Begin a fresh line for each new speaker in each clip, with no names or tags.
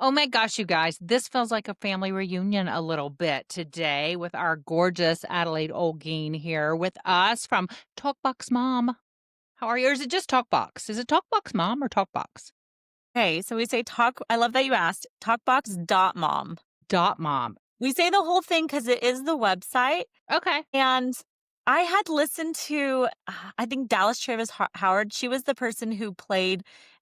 Oh my gosh, you guys, this feels like a family reunion a little bit today with our gorgeous Adelaide Olguin here with us from Talkbox Mom. How are you? Or is it just Talkbox? Is it Talkbox Mom or Talkbox?
Okay, so we say talk. I love that you asked. Talkbox.mom.
Dot Mom.
We say the whole thing because it is the website.
Okay.
And I had listened to, I think Dallas Travis Howard. She was the person who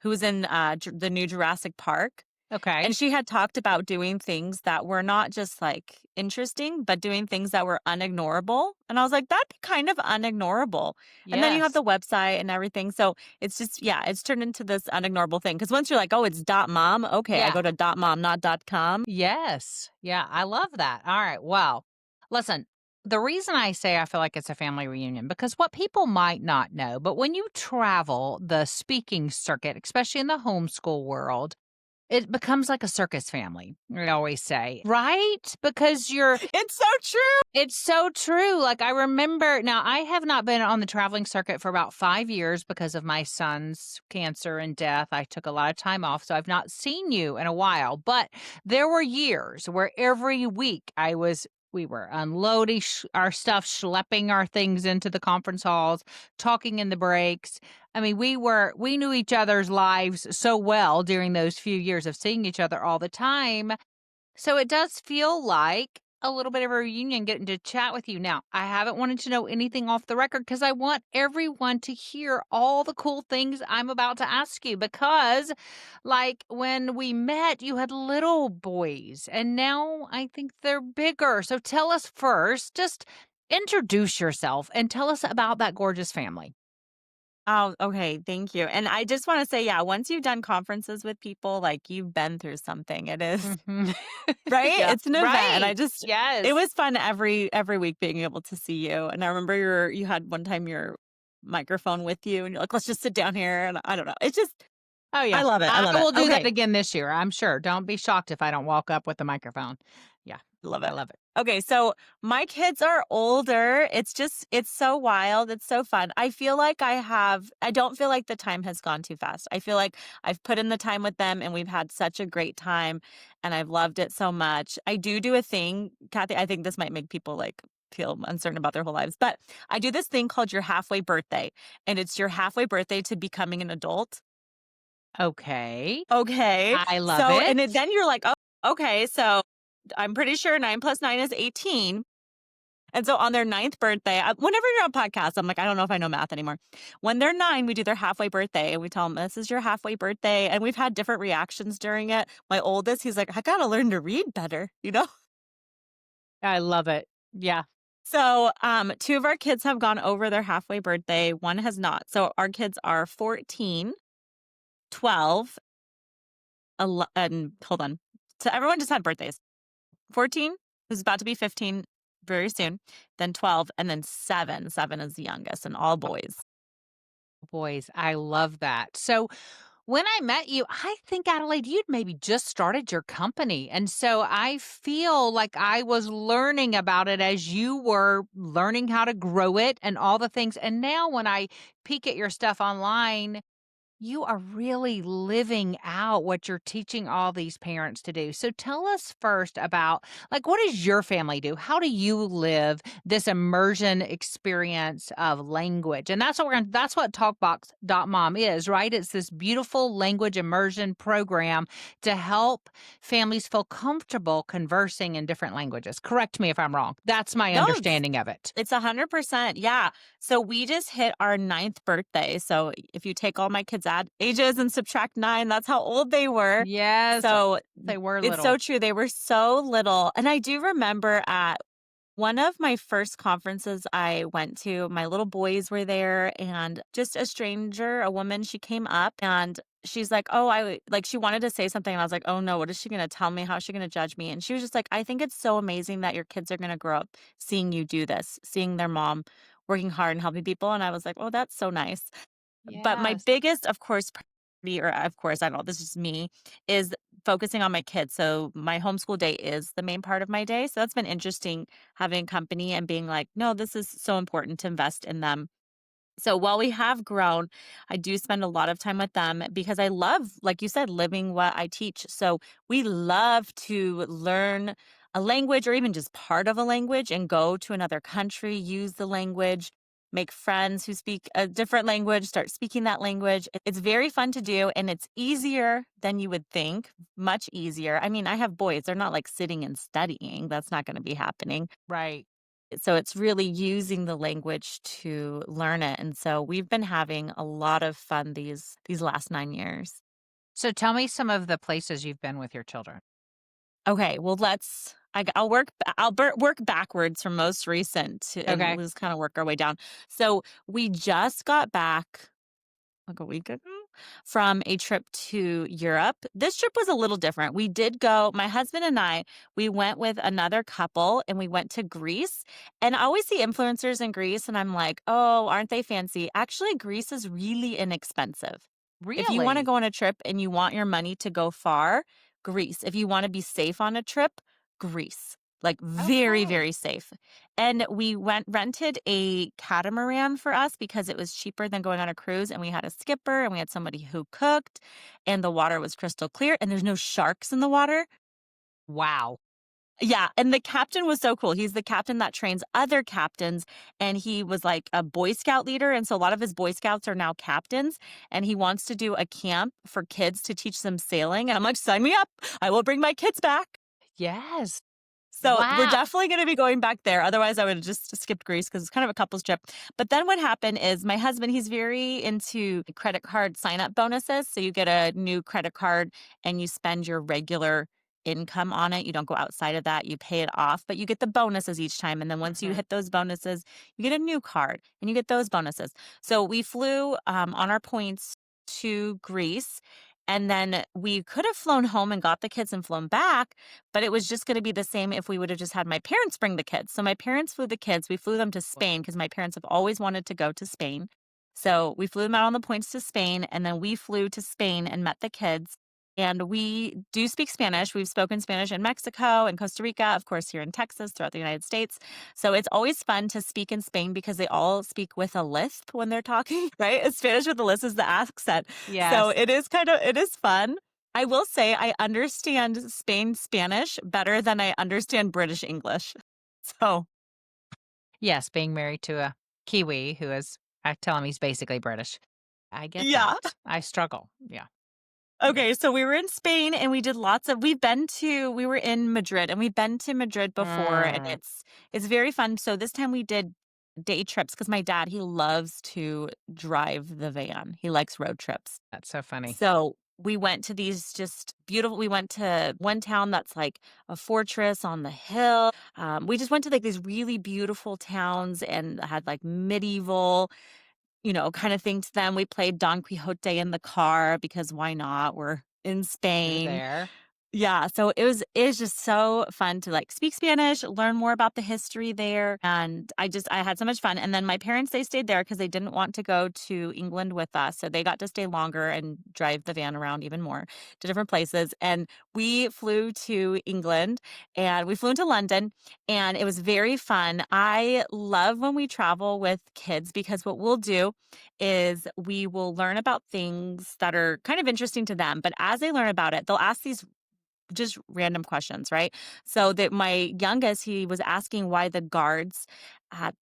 was in the new Jurassic Park.
Okay.
And she had talked about doing things that were not just like interesting, but doing things that were unignorable. And I was like, that'd be kind of unignorable. And then you have
Yes.
the website and everything. So it's just, yeah, it's turned into this unignorable thing. Cause once you're like, oh, it's dot mom. Okay, I
Yeah.
go to dot mom, not dot com.
Yes. Yeah. I love that. All right. Well, listen, the reason I say I feel like it's a family reunion, because what people might not know, but when you travel the speaking circuit, especially in the homeschool world, it becomes like a circus family, I always say, right? Because
It's so true.
it's so true. Like, I remember now, I have not been on the traveling circuit for about 5 years because of my son's cancer and death. I took a lot of time off, so I've not seen you in a while. But there were years where every week we were unloading our stuff, schlepping our things into the conference halls, talking in the breaks. I mean, we knew each other's lives so well during those few years of seeing each other all the time. So it does feel like a little bit of a reunion getting to chat with you. Now, I haven't wanted to know anything off the record because I want everyone to hear all the cool things I'm about to ask you. Because, like, when we met, you had little boys, and now I think they're bigger. So tell us first, just introduce yourself and tell us about that gorgeous family.
Oh, okay. Thank you. And I just want to say, yeah, once you've done conferences with people, like you've been through something. It is
Mhm.
right.
Yeah,
It's an event. And
right.
it
Yes.
was fun every week being able to see you. And I remember you had one time your microphone with you and you're like, let's just sit down here. And I don't know. It's just,
Oh,
I
yeah.
love it. I
I
love it.
will do that
Okay.
again this year, I'm sure. Don't be shocked if I don't walk up with the microphone. Yeah,
Love
I
it.
love it.
Okay, so my kids are older. It's so wild. It's so fun. I don't feel like the time has gone too fast. I feel like I've put in the time with them and we've had such a great time and I've loved it so much. I do a thing, Kathy, I think this might make people like feel uncertain about their whole lives, but I do this thing called your halfway birthday. And it's your halfway birthday to becoming an adult.
Okay.
Okay.
I love
So,
it.
then you're like, oh, okay. So I'm pretty sure 9 plus 9 is 18. And so on their ninth birthday, whenever you're on podcasts, I'm like, I don't know if I know math anymore. When they're 9, we do their halfway birthday and we tell them, this is your halfway birthday. And we've had different reactions during it. My oldest, he's like, I got to learn to read better, you know?
I love it. Yeah.
So 2 of our kids have gone over their halfway birthday. One has not. So our kids are 14, 12, and hold on. So everyone just had birthdays. 14, who's about to be 15 very soon, then 12, and then 7. 7 is the youngest, and all boys.
Boys, I love that. So when I met you, I think, Adelaide, you'd maybe just started your company. And so I feel like I was learning about it as you were learning how to grow it and all the things. And now when I peek at your stuff online, you are really living out what you're teaching all these parents to do. So tell us first about, like, what does your family do? How do you live this immersion experience of language? And that's what that's what Talkbox.mom is, right? It's this beautiful language immersion program to help families feel comfortable conversing in different languages. Correct me if I'm wrong. That's my
No,
understanding of it.
it's 100%. Yeah. So we just hit our ninth birthday. So if you take all my kids' ages and subtract 9, that's how old they were.
Yes,
So
they were
it's so
little.
true. They were so little. And I do remember at one of my first conferences I went to, my little boys were there and just a stranger, a woman, she came up and she's like, "Oh, like she wanted to say something." And I was like, "Oh no, what is she going to tell me? How is she going to judge me?" And she was just like, "I think it's so amazing that your kids are going to grow up seeing you do this, seeing their mom working hard and helping people." And I was like, "Oh, that's so nice." But my
Yes.
biggest, of course, priority, or of course, I don't know, this is me, is focusing on my kids. So my homeschool day is the main part of my day. So that's been interesting having company and being like, no, this is so important to invest in them So while we have grown, I do spend a lot of time with them because I love, like you said, living what I teach. So we love to learn a language or even just part of a language and go to another country, use the language, make friends who speak a different language, start speaking that language. It's very fun to do and it's easier than you would think, much easier. I mean, I have boys, they're not like sitting and studying. That's not going to be happening.
Right.
So it's really using the language to learn it, and so we've been having a lot of fun these last 9 years.
So tell me some of the places you've been with your children.
Okay, well, I'll work backwards from most recent and
Okay.
we'll just kinda work our way down. So, we just got back like a week ago from a trip to Europe. This trip was a little different. We did go, my husband and I, we went with another couple and we went to Greece. And I always see influencers in Greece and I'm like, oh, aren't they fancy? Actually, Greece is really inexpensive. If you want to
Really?
go on a trip and you want your money to go far, Greece. If you want to be safe on a trip, Greece. Like very,
Okay.
very safe. And we rented a catamaran for us because it was cheaper than going on a cruise, and we had a skipper, and we had somebody who cooked, and the water was crystal clear, and there's no sharks in the water.
Wow.
Yeah, and the captain was so cool. He's the captain that trains other captains, and he was like a Boy Scout leader, and so a lot of his Boy Scouts are now captains, and he wants to do a camp for kids to teach them sailing, and I'm like, "Sign me up. I will bring my kids back."
Yes.
So, we're
Wow.
definitely gonna be going back there, otherwise I would've just skipped Greece because it's kind of a couple's trip. But then what happened is my husband, he's very into credit card sign-up bonuses, so you get a new credit card and you spend your regular income on it, you don't go outside of that, you pay it off, but you get the bonuses each time, and then once you
Mhm.
hit those bonuses, you get a new card, and you get those bonuses. So, we flew, on our points to Greece, and then we could have flown home and got the kids and flown back, but it was just gonna be the same if we would have just had my parents bring the kids. So my parents flew the kids, we flew them to Spain because my parents have always wanted to go to Spain. So we flew them out on the points to Spain, and then we flew to Spain and met the kids. And we do speak Spanish. We've spoken Spanish in Mexico and Costa Rica, of course, here in Texas, throughout the United States. So it's always fun to speak in Spain because they all speak with a lisp when they're talking, right? Spanish with a lisp is the accent. So
Yes.
it is fun. I will say I understand Spain Spanish better than I understand British English. So,
Yes, being married to a Kiwi who is I tell him he's basically British. I get
yeah.
that. I struggle. Yeah. Yeah.
Okay, so we were in Spain and we were in Madrid and we've been to Madrid before and
Mm,
it's very fun. So this time we did day trips because my dad, he loves to drive the van. He likes road trips.
that's so funny.
So, we went to these just beautiful we went to one town that's like a fortress on the hill. We just went to, like, these really beautiful towns and had, like, medieval, kind of thing to them. We played Don Quixote in the car because why not? We're in
You're
Spain.
there.
Yeah, so it was just so fun to, like, speak Spanish, learn more about the history there, and I had so much fun, and then my parents, they stayed there because they didn't want to go to England with us, so they got to stay longer and drive the van around even more to different places, and we flew to England, and we flew into London, and it was very fun. I love when we travel with kids because what we'll do is we will learn about things that are kind of interesting to them, but as they learn about it, they'll ask these just random questions, right? So that my youngest, he was asking why the guards at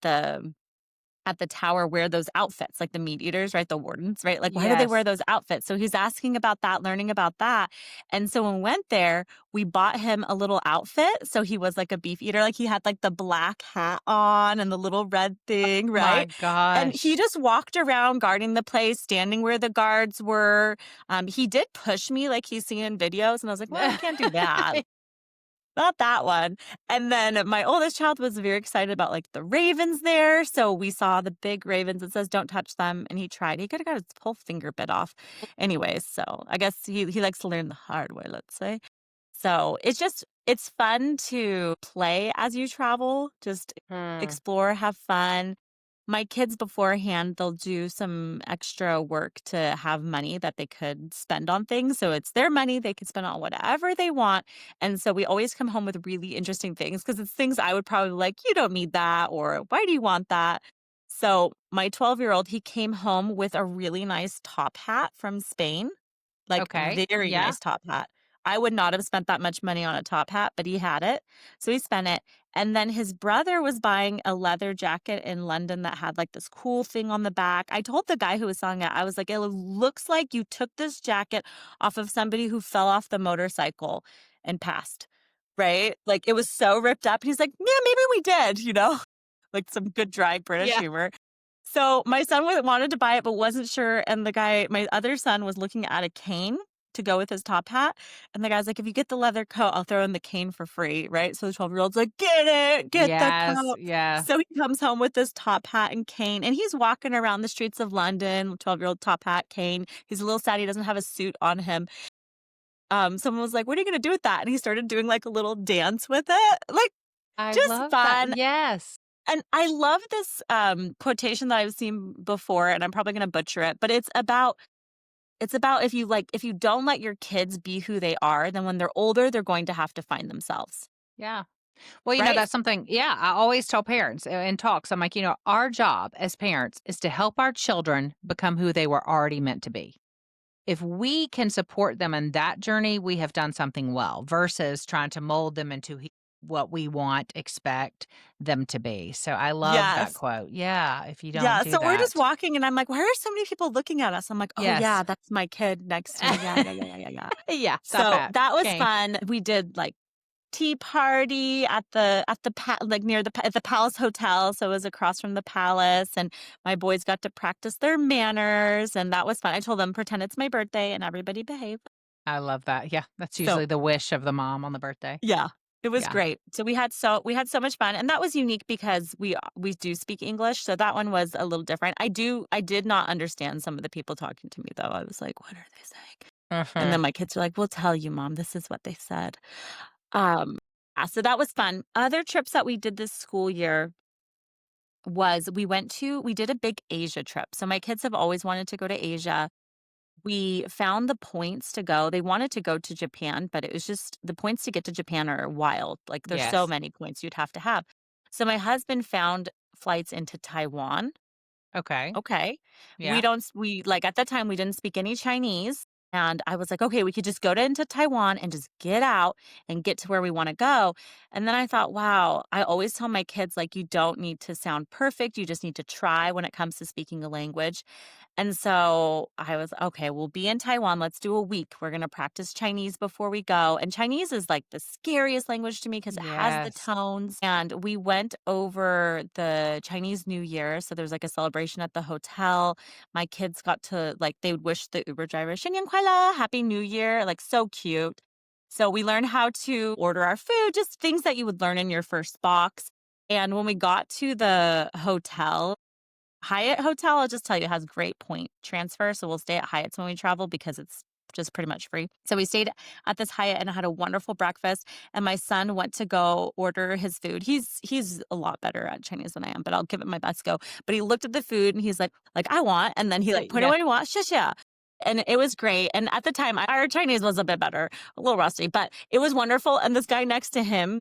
the tower wear those outfits, like the meat eaters, right? The wardens, right? Like, why do they wear
Yes.
those outfits? So he's asking about that, learning about that. And so when we went there, we bought him a little outfit. So he was like a beef eater. Like he had like the black hat on and the little red thing,
My
right? And he
gosh.
just walked around guarding the place, standing where the guards were. He did push me like he's seen in videos. And I was like, well, I can't do that. Not that one. And then my oldest child was very excited about, like, the ravens there, so we saw the big ravens. It says, "Don't touch them," and he tried. He coulda got his whole finger bit off. Anyways, so I guess he likes to learn the hard way, let's say. So, it's fun to play as you travel, just
Hmm.
explore, have fun. My kids beforehand, they'll do some extra work to have money that they could spend on things, so it's their money, they can spend on whatever they want, and so we always come home with really interesting things because it's things I would probably be like, "You don't need that," or "Why do you want that?" So my 12-year-old, he came home with a really nice top hat from Spain, like,
Okay.
very
Yeah.
nice top hat. I would not have spent that much money on a top hat, but he had it, so he spent it, and then his brother was buying a leather jacket in London that had, like, this cool thing on the back. I told the guy who was selling it, I was like, "It looks like you took this jacket off of somebody who fell off the motorcycle and passed." Right? Like, it was so ripped up, and he's like, "Yeah, maybe we did," you know? Like, some good dry British
Yeah.
humor. So, my son wanted to buy it, but wasn't sure, and the guy my other son was looking at a cane to go with his top hat, and the guy's like, "If you get the leather coat, I'll throw in the cane for free," right? So the 12-year-old's like, "Get it, get the
Yes.
coat."
Yeah.
So he comes home with this top hat and cane, and he's walking around the streets of London, 12-year-old top hat, cane. He's a little sad he doesn't have a suit on him. Someone was like, "What are you gonna do with that?" And he started doing, like, a little dance with it, like,
I
just
love that.
fun.
Yes.
And I love this, quotation that I've seen before, and I'm probably gonna butcher it, but it's about if you don't let your kids be who they are, then when they're older, they're going to have to find themselves,
Yeah. Well,
right?
that's something, yeah, I always tell parents in talks, I'm like, our job as parents is to help our children become who they were already meant to be. If we can support them in that journey, we have done something well versus trying to mold them into what we want, expect them to be. So I love that
Yes.
quote. Yeah. If you don't
Yeah,
do
so we're just
that.
walking, and I'm like, "Why are so many people looking at us?" I'm like, "Oh, yeah,
Yes.
that's my kid next to me. Yeah, yeah, yeah, yeah, yeah, yeah."
Yeah. Top
So
hat.
that was
Game.
fun. We did, like, tea party like, near at the Palace Hotel, so it was across from the palace, and my boys got to practice their manners, and that was fun. I told them, "Pretend it's my birthday and everybody behave."
I love that. Yeah. That's
So,
usually the wish of the mom on the birthday.
yeah, it was
Yeah.
great. So we had so much fun, and that was unique because we do speak English, so that one was a little different. I did not understand some of the people talking to me, though. I was like, "What are they saying?" And
Hmm.
then my kids are like, "We'll tell you, mom. This is what they said." Um, so that was fun. Other trips that we did this school year was we did a big Asia trip. So my kids have always wanted to go to Asia. We found the points to go. They wanted to go to Japan, but it was just the points to get to Japan are wild. Like there's so
Yes.
many points you'd have to have. So my husband found flights into Taiwan.
Okay.
Okay. We
Yeah.
don't s we like, at that time, we didn't speak any Chinese, and I was like, "Okay, we could just go to into Taiwan and just get out and get to where we wanna go." And then I thought, "Wow." I always tell my kids, like, "You don't need to sound perfect, you just need to try when it comes to speaking a language." And so I was, "Okay, we'll be in Taiwan, let's do a week. We're gonna practice Chinese before we go." And Chinese is, like, the scariest language to me because it has the
Yes.
tones, and we went over the Chinese New Year, so there's, like, a celebration at the hotel. My kids got to like, they would wish the Uber driver, "新年快乐, Happy New Year," like, so cute. So we learned how to order our food, just things that you would learn in your first box. And when we got to the hotel, Hyatt hotel, I'll just tell you, has great point transfer, so we'll stay at Hyatt's when we travel because it's just pretty much free. So we stayed at this Hyatt and had a wonderful breakfast, and my son went to go order his food. He's a lot better at Chinese than I am, but I'll give it my best go. But he looked at the food and he's like, "I want," and then he, like, put in
Yeah.
what he wants, "谢谢." And it was great, and at the time, our Chinese was a bit better, a little rusty, but it was wonderful, and this guy next to him,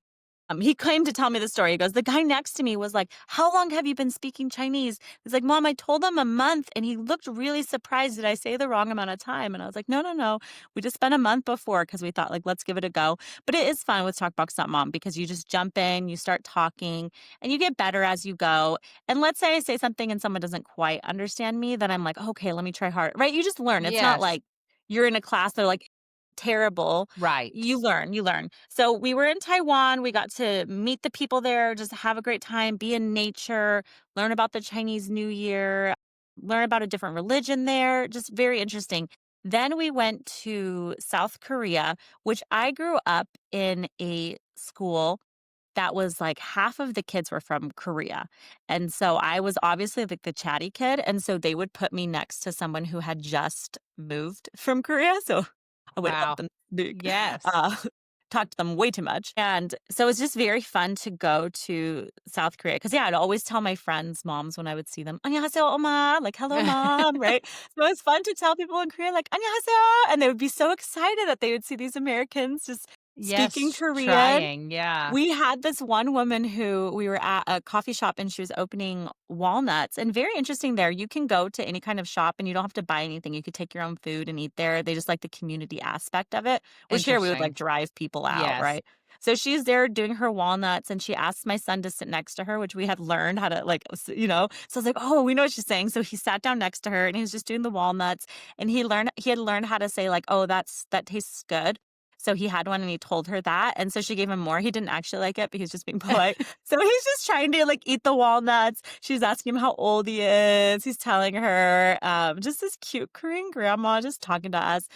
he claimed to tell me the story. He goes, "The guy next to me was like, 'How long have you been speaking Chinese?' He's like, 'Mom, I told him a month,' and he looked really surprised. Did I say the wrong amount of time?" And I was like, "No, no, no. We just spent a month before because we thought, like, let's give it a go." But it is fun with Talkbox.mom because you just jump in, you start talking, and you get better as you go. And let's say I say something and someone doesn't quite understand me, then I'm like, "Okay, let me try hard." Right? You just learn. It's not
Yes.
like you're in a class, they're like terrible.
Right.
You learn, you learn. So we were in Taiwan. We got to meet the people there, just have a great time, be in nature, learn about the Chinese New Year, learn about a different religion there. Just very interesting. Then we went to South Korea, which I grew up in a school that was like half of the kids were from Korea. And so I was obviously like the chatty kid. And so they would put me next to someone who had just moved from Korea. So I would help
Wow.
them speak,
Yes.
uh, talk to them way too much. And so it's just very fun to go to South Korea. Cause yeah, I'd always tell my friends' moms when I would see them, "안녕하세요, oma," like, "Hello, mom," right? So it's fun to tell people in Korea, like, "안녕하세요," and they would be so excited that they would see these Americans just Speaking
Yes,
Korean,
trying, yeah.
we had this one woman who we were at a coffee shop and she was opening walnuts, and very interesting there, you can go to any kind of shop and you don't have to buy anything. You could take your own food and eat there. They just like the community aspect of it, which here we would like
Interesting.
drive people out,
Yes.
right? So she's there doing her walnuts and she asked my son to sit next to her, which we had learned how to like, So I was like, oh, we know what she's saying. So he sat down next to her and he was just doing the walnuts and he had learned how to say like, oh, that tastes good. So he had one and he told her that, and so she gave him more. He didn't actually like it, but he was just being polite. So he's just trying to, like, eat the walnuts. She's asking him how old he is. He's telling her, just this cute Korean grandma just talking to us.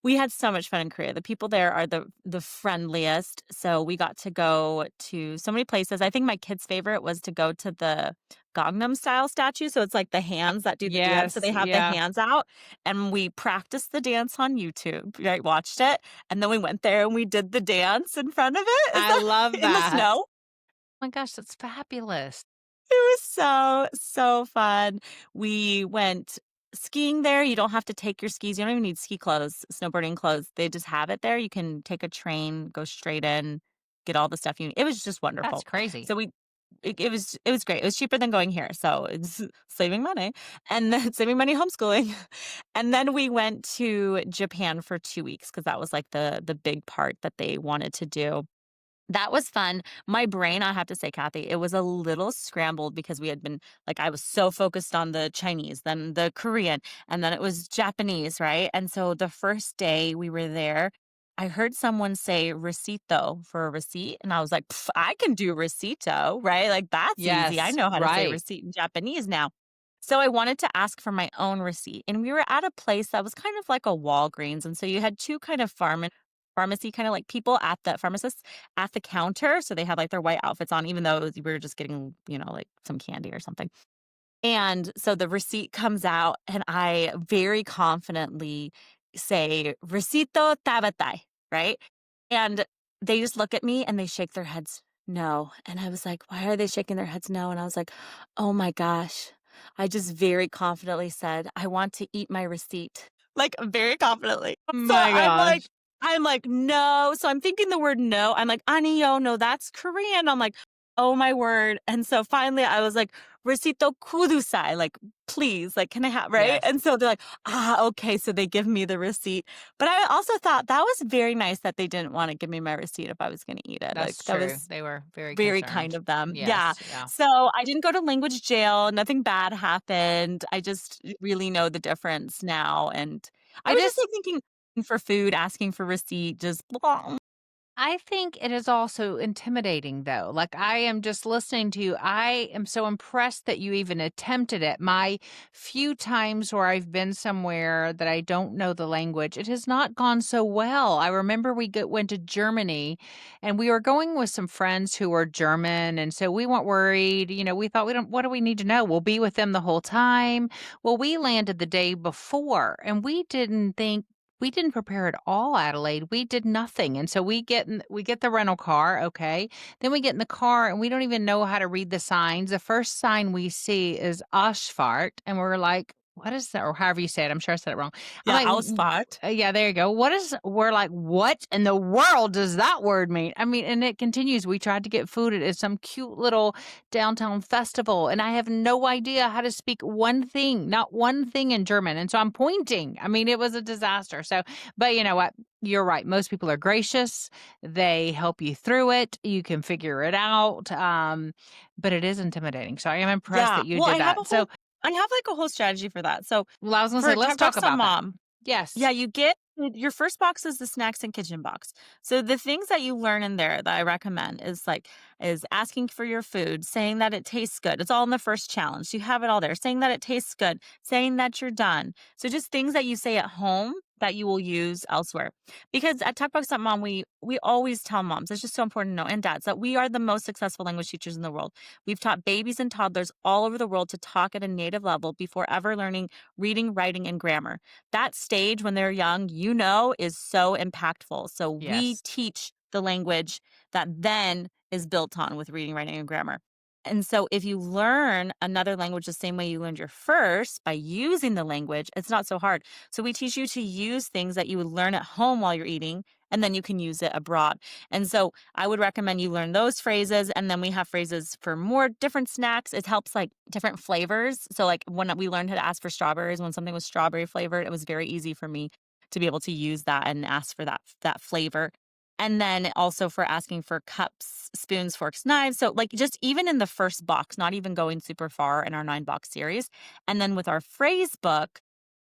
We had so much fun in Korea. The people there are the friendliest. So we got to go to so many places. I think my kid's favorite was to go to the Gangnam Style statue. So it's like the hands that do the dance. So
Yes,
they have the
yeah.
hands out, and we practiced the dance on YouTube. Right, watched it, and then we went there and we did the dance in front of it. Is
I
that
love
in the
that.
snow?
Oh my gosh, that's fabulous.
It was so, so fun. We went skiing there. You don't have to take your skis. You don't even need ski clothes, snowboarding clothes. They just have it there. You can take a train, go straight in, get all the stuff you need. It was just
That's
wonderful.
crazy.
So it was great. It was cheaper than going here. So it's saving money and then saving money homeschooling. And then we went to Japan for 2 weeks because that was like the big part that they wanted to do. That was fun. My brain, I have to say, Kathy, it was a little scrambled because we had been like, I was so focused on the Chinese, then the Korean, and then it was Japanese, right? And so the first day we were there, I heard someone say recito for a receipt. And I was like, "Pff, I can do recito, right? Like, that's easy. I
Yes,
know how to say
right.
receipt in Japanese now. So I wanted to ask for my own receipt. And we were at a place that was kind of like a Walgreens. And so you had two kind of pharmacy kind of like people at the pharmacists at the counter. So they had like their white outfits on, even though we were just getting, like some candy or something. And so the receipt comes out, and I very confidently say, "Recito tabatai," right? And they just look at me and they shake their heads, "No." And I was like, "Why are they shaking their heads no?" And I was like, "Oh my gosh." I just very confidently said, "I want to eat my receipt." Like, very confidently. So
My gosh.
I'm like, "No." So I'm thinking the word no. I'm like, "Aniyo, no, that's Korean." I'm like, "Oh my word." And so finally I was like, "Recito kudusai," like, "Please, like, can I have," right?
Yes.
And so they're like, "Ah, okay." So they give me the receipt. But I also thought that was very nice that they didn't wanna give me my receipt if I was gonna eat it. Like,
That's
that
true.
was
They were very
very kind
concerned.
of them. Yeah.
Yes, yeah.
So I didn't go to language jail. Nothing bad happened. I just really know the difference now. And I
It
was just
is
like thinking for food, asking for receipt, just blah.
I think it is also intimidating though. Like I am just listening to you. I am so impressed that you even attempted it. My few times where I've been somewhere that I don't know the language, it has not gone so well. I remember went to Germany and we were going with some friends who were German. And so we weren't worried. We thought what do we need to know? We'll be with them the whole time. Well, we landed the day before and we didn't prepare at all, Adelaide. We did nothing. And so we get the rental car, okay? Then we get in the car and we don't even know how to read the signs. The first sign we see is Aschfart and we're like, "What is that?" Or however you say it. I'm sure I said it wrong. I'm
Yeah,
like,
I'll spot.
Yeah, there you go. We're like, "What in the world does that word mean?" I mean, and it continues. We tried to get food at some cute little downtown festival, and I have no idea how to speak one thing, not one thing in German. And so I'm pointing. I mean, it was a disaster. So, but you know what? You're right. Most people are gracious. They help you through it. You can figure it out. But it is intimidating. So I am impressed
Yeah.
that you
Well,
did that. So,
I have like a whole strategy for that. So
well, I was going to say,
for
let's
Talk
talk
Box on
about that.
Mom,
Yes.
yeah, you get your first box is the snacks and kitchen box. So the things that you learn in there that I recommend is asking for your food, saying that it tastes good. It's all in the first challenge. You have it all there. Saying that it tastes good, saying that you're done. So just things that you say at home that you will use elsewhere. Because at Talkbox.mom, we always tell moms, it's just so important to know, and dads, that we are the most successful language teachers in the world. We've taught babies and toddlers all over the world to talk at a native level before ever learning reading, writing, and grammar. That stage when they're young, is so impactful. So we
Yes.
teach the language that then is built on with reading, writing, and grammar. And so if you learn another language the same way you learned your first by using the language, it's not so hard. So we teach you to use things that you would learn at home while you're eating and then you can use it abroad. And so I would recommend you learn those phrases. And then we have phrases for more different snacks. It helps like different flavors. So, like when we learned how to ask for strawberries, when something was strawberry flavored, it was very easy for me to be able to use that and ask for that flavor. And then also for asking for cups, spoons, forks, knives. So, like, just even in the first box, not even going super far in our 9 box series. And then with our phrase book,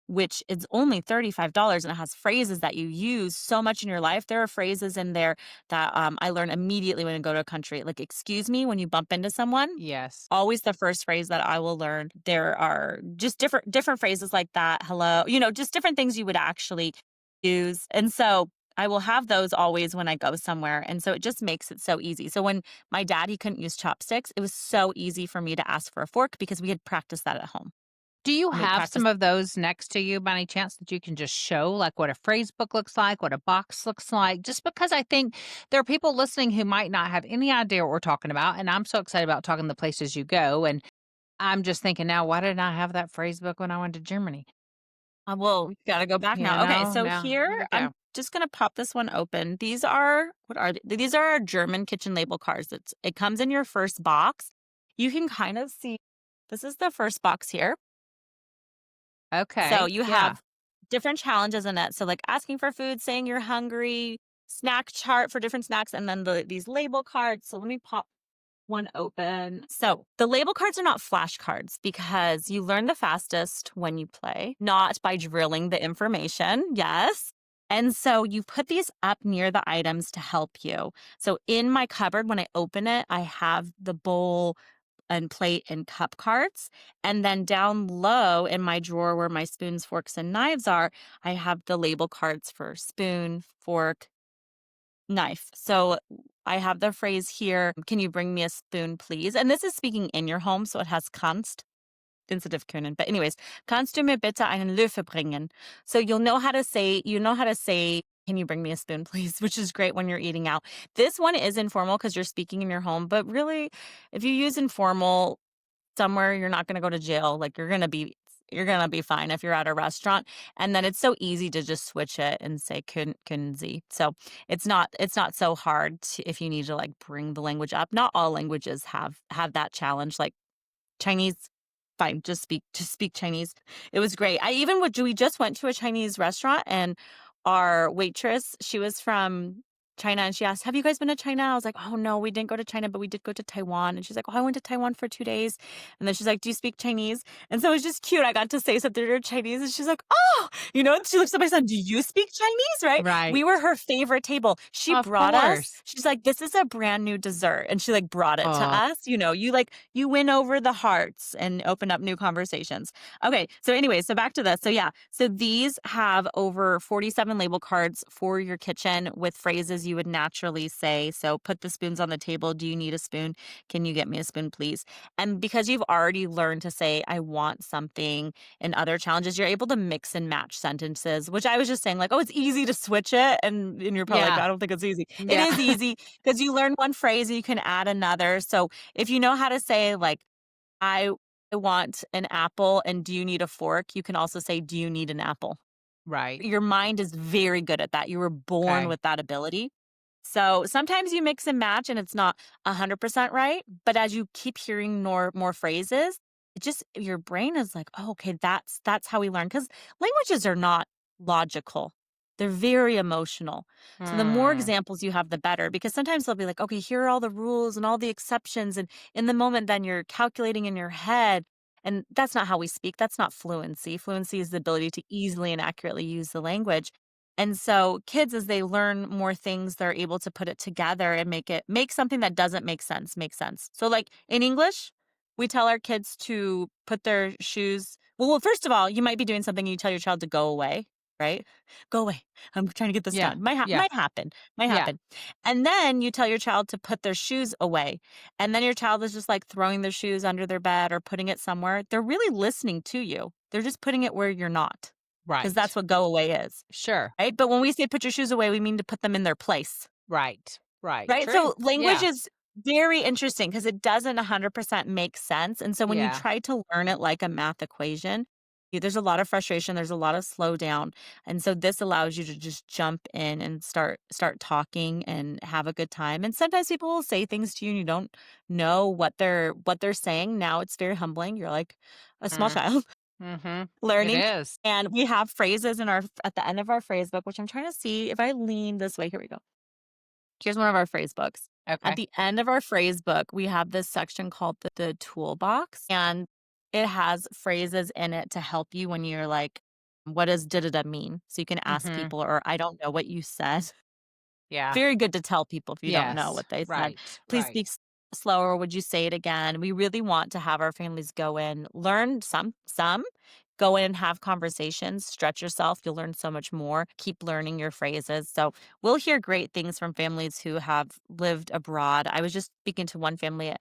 which is only $35 and it has phrases that you use so much in your life. There are phrases in there that I learn immediately when I go to a country. Like, excuse me, when you bump into someone,
Yes.
always the first phrase that I will learn. There are just different phrases like that. Hello, just different things you would actually use. And so I will have those always when I go somewhere. And so it just makes it so easy. So when my dad, he couldn't use chopsticks, it was so easy for me to ask for a fork because we had practiced that at home.
Do you
And we
have some
practiced.
of those next to you by any chance that you can just show, like what a phrase book looks like, what a box looks like? Just because I think there are people listening who might not have any idea what we're talking about. And I'm so excited about talking the places you go. And I'm just thinking now, why didn't I have that phrase book when I went to Germany?
Well, we gotta go back
You
now. Okay,
know,
so
now
here
here we
I'm
go.
just gonna pop this one open. These are what are they? These are our German kitchen label cards. It comes in your first box. You can kind of see this is the first box here. So
Okay.
you
Yeah.
have different challenges in it. So like asking for food, saying you're hungry, snack chart for different snacks, and then these label cards. So let me pop one open. So the label cards are not flashcards because you learn the fastest when you play, not by drilling the information. Yes. And so you put these up near the items to help you. So in my cupboard, when I open it, I have the bowl and plate and cup cards. And then down low in my drawer where my spoons, forks, and knives are, I have the label cards for spoon, fork, knife. So I have the phrase here, can you bring me a spoon, please? And this is speaking in your home, so it has kannst instead of können. But anyways, kannst du mir bitte einen Löffel bringen? So you know how to say, can you bring me a spoon, please? Which is great when you're eating out. This one is informal because you're speaking in your home, but really, if you use informal somewhere, you're not gonna go to jail. Like you're gonna be fine if you're at a restaurant. And then it's so easy to just switch it and say können Sie. So it's not so hard if you need to like bring the language up. Not all languages have that challenge. Like Chinese, fine, just speak Chinese. It was great. We just went to a Chinese restaurant and our waitress, she was from China and she asked, "Have you guys been to China?" I was like, "Oh no, we didn't go to China, but we did go to Taiwan." And she's like, "Oh, I went to Taiwan for 2 days." And then she's like, "Do you speak Chinese?" And so it was just cute. I got to say something to her in Chinese and she's like, "Oh," and she looks at my son, "Do you speak Chinese?" Right?
Right.
We were her favorite table. She
Of
brought us,
course.
she's like, "This is a brand new dessert." And she like brought it to
Oh,
us. You win over the hearts and open up new conversations. Okay. So anyway, so back to this. So yeah. So these have over 47 label cards for your kitchen with phrases you would naturally say. So put the spoons on the table. Do you need a spoon? Can you get me a spoon, please? And because you've already learned to say, I want something in other challenges, you're able to mix and match sentences, which I was just saying, like, oh, it's easy to switch it. And you're probably like,
yeah.
I don't think it's easy. It
Yeah.
is easy because you learn one phrase and you can add another. So if you know how to say, like, I want an apple and do you need a fork? You can also say, do you need an apple?
Right.
Your mind is very good at that. You were born
Okay.
with that ability. So sometimes you mix and match and it's not 100% right. But as you keep hearing more phrases, it just your brain is like, oh, okay, that's how we learn. Because languages are not logical. They're very emotional. So the more
Hmm.
examples you have, the better. Because sometimes they'll be like, okay, here are all the rules and all the exceptions. And in the moment, then you're calculating in your head. And that's not how we speak. That's not fluency. Fluency is the ability to easily and accurately use the language. And so kids, as they learn more things, they're able to put it together and make something that doesn't make sense. So like in English, we tell our kids to put their shoes. Well, first of all, you might be doing something and you tell your child to go away, right? Go away. I'm trying to get this
Yeah.
done.
Yeah.
Might happen. Might
Yeah.
happen. And then you tell your child to put their shoes away. And then your child is just like throwing their shoes under their bed or putting it somewhere. They're really listening to you. They're just putting it where you're not. Because that's
Right.
what go away is.
Sure.
Right? But when we say put your shoes away, we mean to put them in their place,
Right. Right.
right?
True.
So language
Yeah.
is very interesting because it doesn't 100% make sense. And so when you
Yeah.
try to learn it like a math equation, There's a lot of frustration, there's a lot of slowdown, and so this allows you to just jump in and start talking and have a good time, and sometimes people will say things to you and you don't know what they're saying. Now it's very humbling. You're like a small
Mm,
child
mhm. It
learning,
is.
and we have phrases in our at the end of our phrase book, which I'm trying to see if I lean this way. Here we go. Here's one of our phrase books. At
Okay.
the end of our phrase book, we have this section called the toolbox, and it has phrases in it to help you when you're like, what does da da da mean? So you can ask
Mhm.
people, or I don't know what you said.
Yeah.
Very good to tell people if you don't know
Yes.
what they said.
Right,
Please
right.
speak slower. Would you say it again? We really want to have our families go in, learn some, go in and have conversations, stretch yourself. You'll learn so much more. Keep learning your phrases. So we'll hear great things from families who have lived abroad. I was just speaking to one family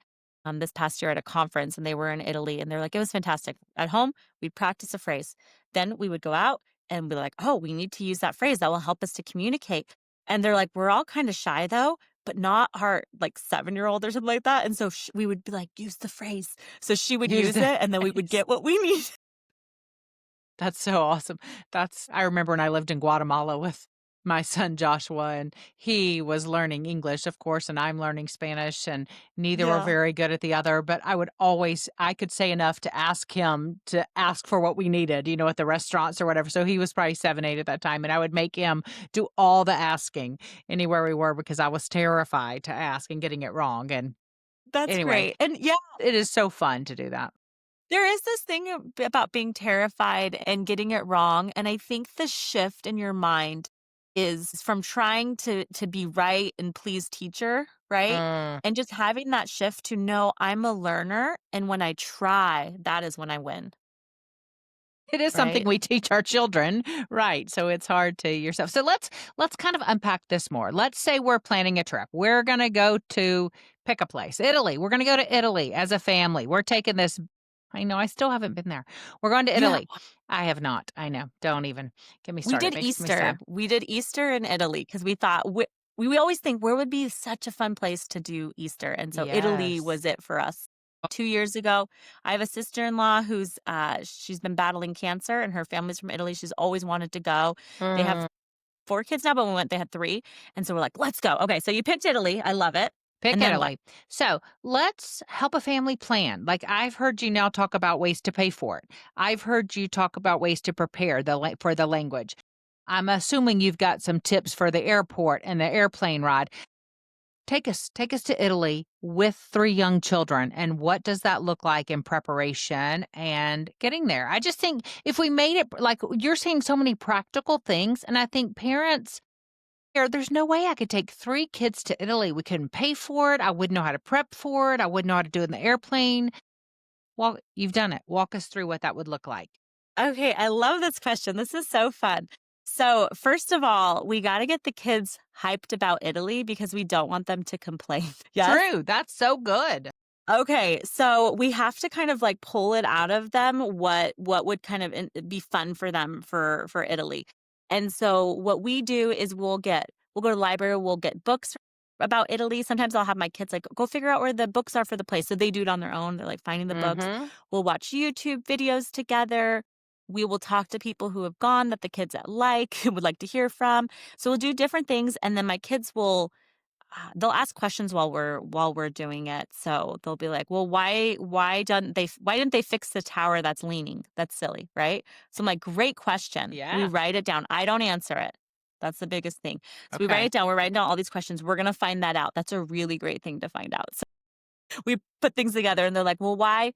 this past year at a conference, and they were in Italy, and they're like, it was fantastic. At home, we'd practice a phrase. Then we would go out and be like, oh, we need to use that phrase. That will help us to communicate. And they're like, "We're all kinda shy though, but not our, like, seven-year-old or something like that." And so we would be like, "Use the phrase." So she would
Use
use
the
it, and then we would
phrase.
get what we need.
That's so awesome. That's I remember when I lived in Guatemala with my son Joshua, and he was learning English, of course, and I'm learning Spanish, and neither were
Yeah,
very good at the other, but I could say enough to ask him to ask for what we needed, at the restaurants or whatever. So he was probably 7, 8 at that time, and I would make him do all the asking anywhere we were because I was terrified to ask and getting it wrong. And
that's
anyway,
great. And yeah,
it is so fun to do that.
there is this thing about being terrified and getting it wrong, and I think the shift in your mind is from trying to be right and please teacher, right?
Mm.
And just having that shift to know I'm a learner, and when I try, that is when I win,
It is something
right?
we teach our children, right, so it's hard to yourself. So let's kind of unpack this more. Let's say we're planning a trip. We're gonna go to pick a place, Italy. We're gonna go to Italy as a family. We're taking this I know, I still haven't been there. We're going to
Yeah.
Italy. I have not. I know. Don't even get me
We
started.
did
It makes me
Easter.
sad.
We did Easter in Italy because we thought we always think where would be such a fun place to do Easter, and so Italy was
Yes.
it for us. 2 years ago, I have a sister-in-law who's, she's been battling cancer, and her family's from Italy. She's always wanted to go. They have
Mm.
4 kids now, but when we went, they had 3, and so we're like, "Let's go." Okay, so you picked Italy. I love it.
Pick
And then what?
Italy. So let's help a family plan. Like I've heard you now talk about ways to pay for it. I've heard you talk about ways to prepare for the language. I'm assuming you've got some tips for the airport and the airplane ride. Take us to Italy with 3 young children, and what does that look like in preparation and getting there? I just think if we made it like you're saying so many practical things, and I think parents there's no way I could take 3 kids to Italy. We couldn't pay for it. I wouldn't know how to prep for it. I wouldn't know how to do it in the airplane. Well, you've done it. Walk us through what that would look like.
Okay, I love this question. This is so fun. So, first of all, we gotta get the kids hyped about Italy because we don't want them to complain. Yes?
True. That's so good.
Okay, so we have to kind of like pull it out of them what would kind of be fun for them for Italy. And so what we do is we'll go to the library, we'll get books about Italy. Sometimes I'll have my kids like go figure out where the books are for the place. So they do it on their own. They're like finding the books.
Mhm.
We'll watch YouTube videos together. We will talk to people who have gone that the kids like would like to hear from. So we'll do different things, and then my kids will they'll ask questions while we're doing it. So they'll be like, "Well, why didn't they fix the tower that's leaning? That's silly, right?" So I'm like, "Great question." We
Yeah.
write it down. I don't answer it. That's the biggest thing. So we write
Okay.
it down. We're writing down all these questions. We're gonna find that out. That's a really great thing to find out. We put things together and they're like, well, why?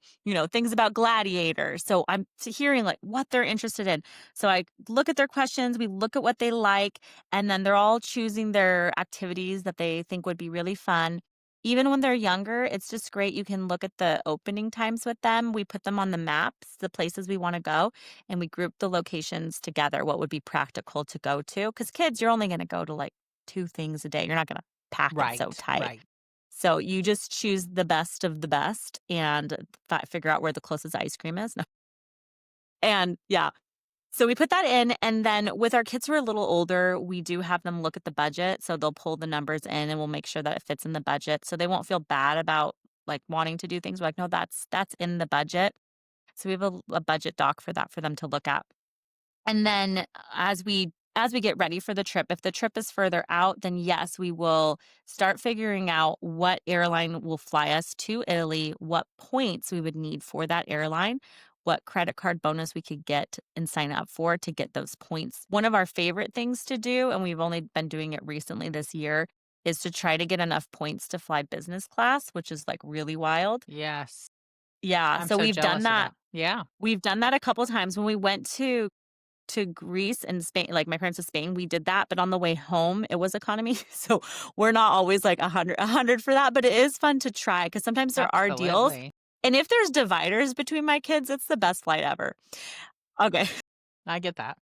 Things about gladiators. So I'm hearing like what they're interested in. So I look at their questions, we look at what they like, and then they're all choosing their activities that they think would be really fun. Even when they're younger, it's just great. You can look at the opening times with them. We put them on the maps, the places we want to go, and we group the locations together, what would be practical to go to. Because kids, you're only going to go to like 2 things a day. You're not going to pack it so
Right.
tight.
Right.
So you just choose the best of the best and figure out where the closest ice cream is. No. And yeah, so we put that in. And then with our kids who are a little older, we do have them look at the budget. So they'll pull the numbers in and we'll make sure that it fits in the budget. So they won't feel bad about like wanting to do things. We're like, no, that's in the budget. So we have a budget doc for that for them to look at. And then as we get ready for the trip, if the trip is further out, then yes, we will start figuring out what airline will fly us to Italy, what points we would need for that airline, what credit card bonus we could get and sign up for to get those points. One of our favorite things to do, and we've only been doing it recently this year, is to try to get enough points to fly business class, which is like really wild.
Yes.
Yeah,
I'm
so
so
we've done
jealous of
that.
that. Yeah.
We've done that a couple times when we went to Greece and Spain, like, my parents to Spain, we did that, but on the way home, it was economy, so we're not always, like, 100 for that, but it is fun to try because sometimes there are deals,
Absolutely.
and if there's dividers between my kids, it's the best flight ever. Okay.
I get that.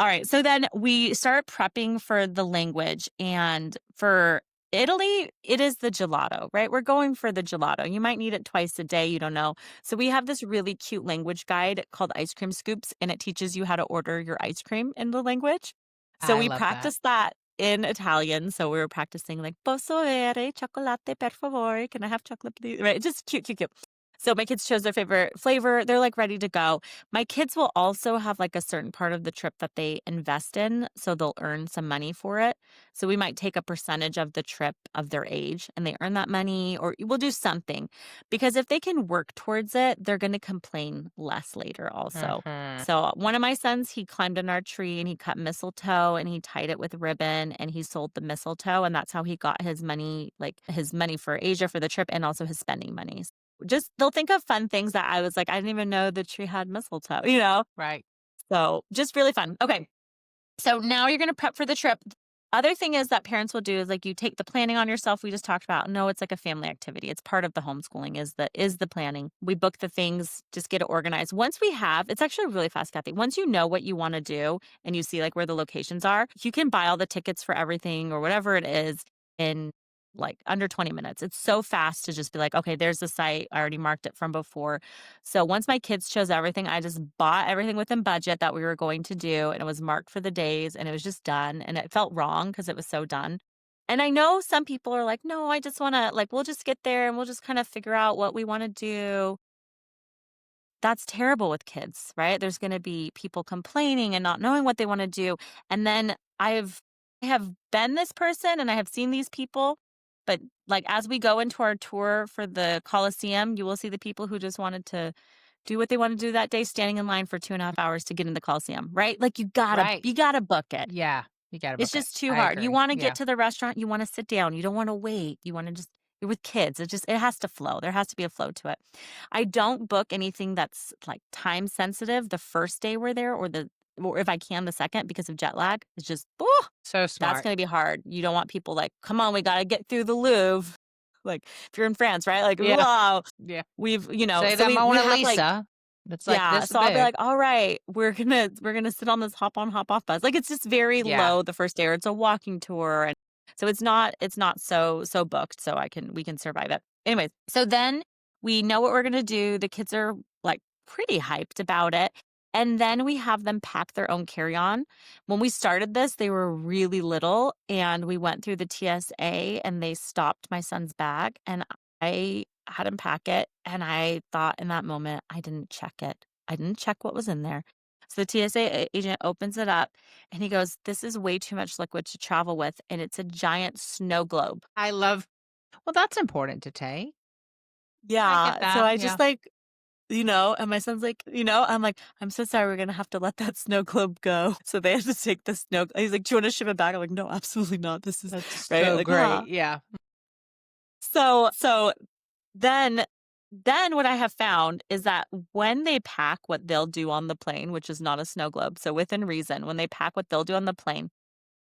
Alright, so then we start prepping for the language, and for Italy, it is the gelato, right? We're going for the gelato. You might need it twice a day, you don't know. So we have this really cute language guide called Ice Cream Scoops, and it teaches you how to order your ice cream in the language. So
I
we
love that.
practiced that in Italian. So we were practicing like "Posso avere cioccolate per favore? Can I have chocolate, please?" Right? Just cute, cute, cute. So my kids chose their favorite flavor. They're like ready to go. My kids will also have like a certain part of the trip that they invest in, so they'll earn some money for it. So we might take a percentage of the trip of their age and they earn that money, or we'll do something because if they can work towards it, they're going to complain less later also.
Mhm.
So one of my sons, he climbed in our tree and he cut mistletoe and he tied it with ribbon and he sold the mistletoe and that's how he got his money, like his money for Asia for the trip and also his spending money. Just they'll think of fun things that I was like, "I didn't even know the tree had mistletoe," you know?
Right.
So, just really fun. Okay, so now you're gonna prep for the trip. Other thing is that parents will do is, like, you take the planning on yourself we just talked about. No, it's like a family activity. It's part of the homeschooling is the planning. We book the things, just get it organized. Once we have it's actually really fast, Kathy. Once you know what you wanna do and you see, like, where the locations are, you can buy all the tickets for everything or whatever it is in, like, under 20 minutes. It's so fast to just be like, "Okay, there's the site. I already marked it from before." So once my kids chose everything, I just bought everything within budget that we were going to do, and it was marked for the days, and it was just done, and it felt wrong because it was so done. And I know some people are like, "No, I just wanna like, we'll just get there and we'll just kinda figure out what we wanna do." That's terrible with kids, right? There's gonna be people complaining and not knowing what they wanna do, and then I have been this person and I have seen these people, but, like, as we go into our tour for the Colosseum, you will see the people who just wanted to do what they wanna do that day, standing in line for 2.5 hours to get in the Colosseum, right? Like,
Right.
you gotta book it.
Yeah. You gotta
It's
book it.
just too
I
hard. You
agree.
wanna get
Yeah.
to the restaurant, you wanna sit down, you don't wanna wait, you wanna just you're with kids, it has to flow, there has to be a flow to it. I don't book anything that's, like, time sensitive the first day we're there or if I can the second because of jet lag. It's just, ooh,
So
that's
smart.
gonna be hard. You don't want people like, "Come on, we gotta get through the Louvre." Like, if you're in France, right? Like,
Yeah.
"Wow."
Yeah.
We've
Say
so
that
we
Mona
have, like
Lisa. It's like
yeah,
this
so I'll be
big.
like, "All right, we're gonna sit on this hop on, hop off bus." Like, it's just very
Yeah.
low the first day, or it's a walking tour, and so it's not so booked, so we can survive it. Anyways, so then we know what we're gonna do. The kids are, like, pretty hyped about it, and then we have them pack their own carry-on. When we started this, they were really little, and we went through the TSA, and they stopped my son's bag, and I had him pack it, and I thought in that moment, I didn't check it. I didn't check what was in there. So the TSA agent opens it up and he goes, "This is way too much liquid to travel with, and it's a giant snow globe."
I love well, that's important to take. I get
Yeah. So
that.
I
Yeah.
just like, and my son's like, I'm like, "I'm so sorry. We're gonna have to let that snow globe go." So they had to take the snow. He's like, "Do you want to ship it back?" I'm like, "No, absolutely not. This is
That's
right."
so
Like, ah.
great. Yeah.
So then what I have found is that when they pack what they'll do on the plane, which is not a snow globe, so within reason, when they pack what they'll do on the plane,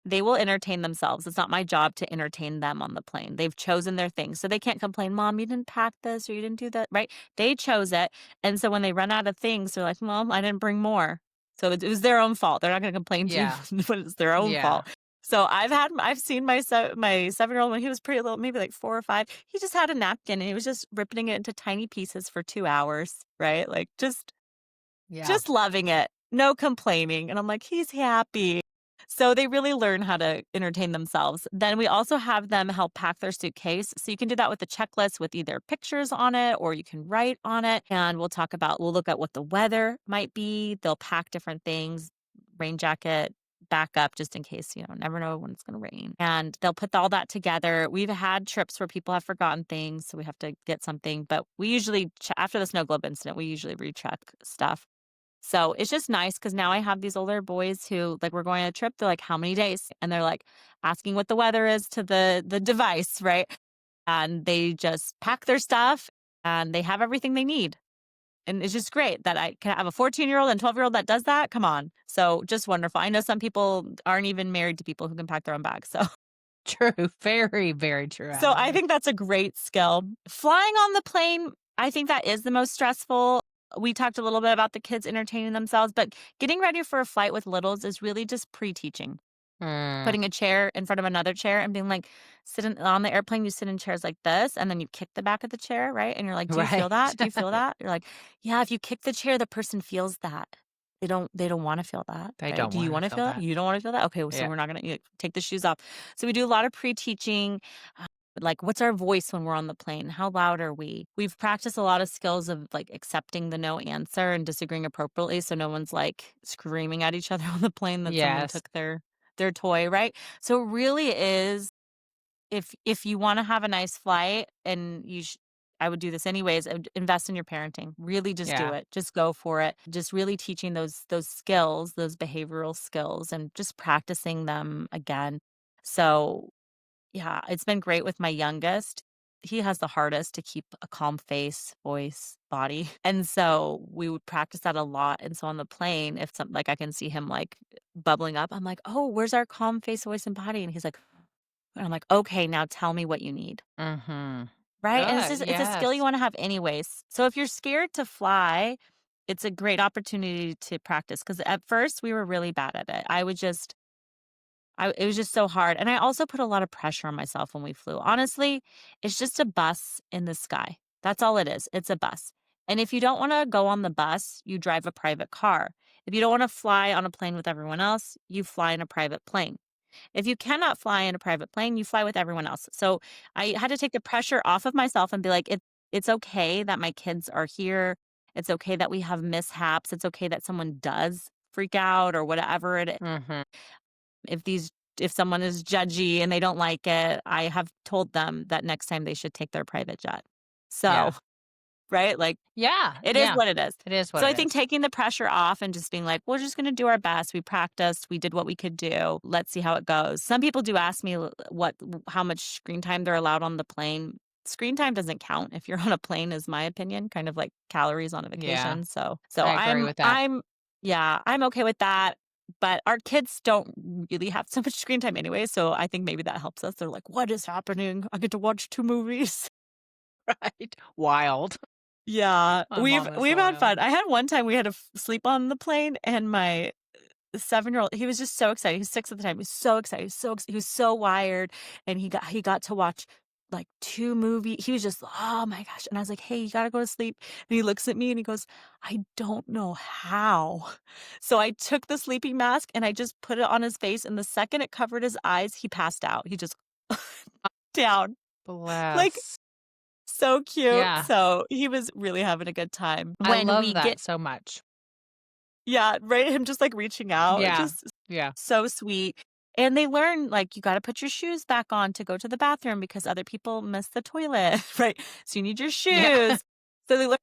they will entertain themselves. It's not my job to entertain them on the plane. They've chosen their thing. So they can't complain, "Mom, you didn't pack this or you didn't do that," right? They chose it. And so when they run out of things, they're like, "Mom, I didn't bring more." So it was their own fault. They're not going to complain to you
Yeah.
when it's their own
Yeah.
fault. So I've seen my 7-year-old when he was pretty little, maybe like 4 or 5. He just had a napkin and he was just ripping it into tiny pieces for 2 hours, right? Like
Yeah.
just loving it. No complaining. And I'm like, "He's happy." So they really learn how to entertain themselves. Then we also have them help pack their suitcase. So you can do that with a checklist with either pictures on it or you can write on it. And we'll look at what the weather might be. They'll pack different things, rain jacket, backup just in case, never know when it's going to rain. And they'll put all that together. We've had trips where people have forgotten things. So we have to get something. But we usually, after the snow globe incident, we usually recheck stuff. So it's just nice because now I have these older boys who, like, we're going on a trip. They're like, "How many days?" And they're like asking what the weather is to the device, right? And they just pack their stuff and they have everything they need. And it's just great that I can have a 14-year-old and 12-year-old that does that. Come on. So just wonderful. I know some people aren't even married to people who can pack their own bags. So
True. Very, very true,
so I
Adelaide.
think that's a great skill. Flying on the plane, I think that is the most stressful. We talked a little bit about the kids entertaining themselves, but getting ready for a flight with littles is really just pre-teaching.
Mm,
Putting a chair in front of another chair and being like, on the airplane, you sit in chairs like this, and then you kick the back of the chair, right? And you're like, "Do you feel
right.
that? Do you feel that?" You're like, "Yeah, if you kick the chair, the person feels that." They don't wanna feel that,
They
right?
don't
Do you
wanna
wanna
feel
feel that?
that.
You don't wanna feel that? Okay, so
Yeah.
we're not gonna take the shoes off. So we do a lot of pre-teaching, like, what's our voice when we're on the plane? How loud are we? We've practiced a lot of skills of, like, accepting the no answer and disagreeing appropriately so no one's, like, screaming at each other on the plane that someone
Yes.
took their toy, right? So it really is, if you wanna have a nice flight and I would do this anyways, I would invest in your parenting. Really just do
Yeah.
it. Just go for it. Just really teaching those skills, those behavioral skills, and just practicing them again. So yeah, it's been great with my youngest. He has the hardest to keep a calm face, voice, body. And so we would practice that a lot. And so on the plane, if some like I can see him like bubbling up, I'm like, "Oh, where's our calm face, voice, and body?" And he's like, and I'm like, "Okay, now tell me what you need."
Mhm.
Right? And
Good,
it's a skill you
yes.
want to have anyways. So if you're scared to fly, it's a great opportunity to practice because at first we were really bad at it. It was just so hard, and I also put a lot of pressure on myself when we flew. Honestly, it's just a bus in the sky. That's all it is. It's a bus. And if you don't wanna go on the bus, you drive a private car. If you don't wanna fly on a plane with everyone else, you fly in a private plane. If you cannot fly in a private plane, you fly with everyone else. So, I had to take the pressure off of myself and be like, It's okay that my kids are here. It's okay that we have mishaps. It's okay that someone does freak out or whatever it is.
Mhm.
If these if someone is judgy and they don't like it, I have told them that next time they should take their private jet. So,
Yeah.
right? Like,
Yeah,
it is
yeah.
what it is.
It is what
So I
it
think
is.
taking the pressure off and just being like, "We're just gonna do our best. We practiced. We did what we could do. Let's see how it goes." Some people do ask me how much screen time they're allowed on the plane. Screen time doesn't count if you're on a plane is my opinion, kind of like calories on a
Yeah,
vacation. So
I agree with that.
I'm yeah, I'm okay with that. But our kids don't really have so much screen time anyway, so I think maybe that helps us. They're like, "What is happening? I get to watch 2 movies."
Right. Wild.
Yeah,
My
we've
mom is
we've had
wild.
fun. I had one time we had to sleep on the plane, and my 7-year-old, he was just so excited. He was 6 at the time. He was so excited. He was so wired, and he got to watch, like, 2 he was just, "Oh my gosh," and I was like, "Hey, you gotta go to sleep," and he looks at me and he goes, "I don't know how." So I took the sleeping mask and I just put it on his face, and the second it covered his eyes, he passed out. He just down. Like,
Bless.
so cute.
Yeah,
So, he was really having a good time.
I
When
love
we get
that so much.
Yeah, right, him just, like, reaching out,
Yeah,
just
yeah,
so sweet. And they learn, like, you gotta put your shoes back on to go to the bathroom because other people miss the toilet, right? So you need your
yeah.
shoes. So they learn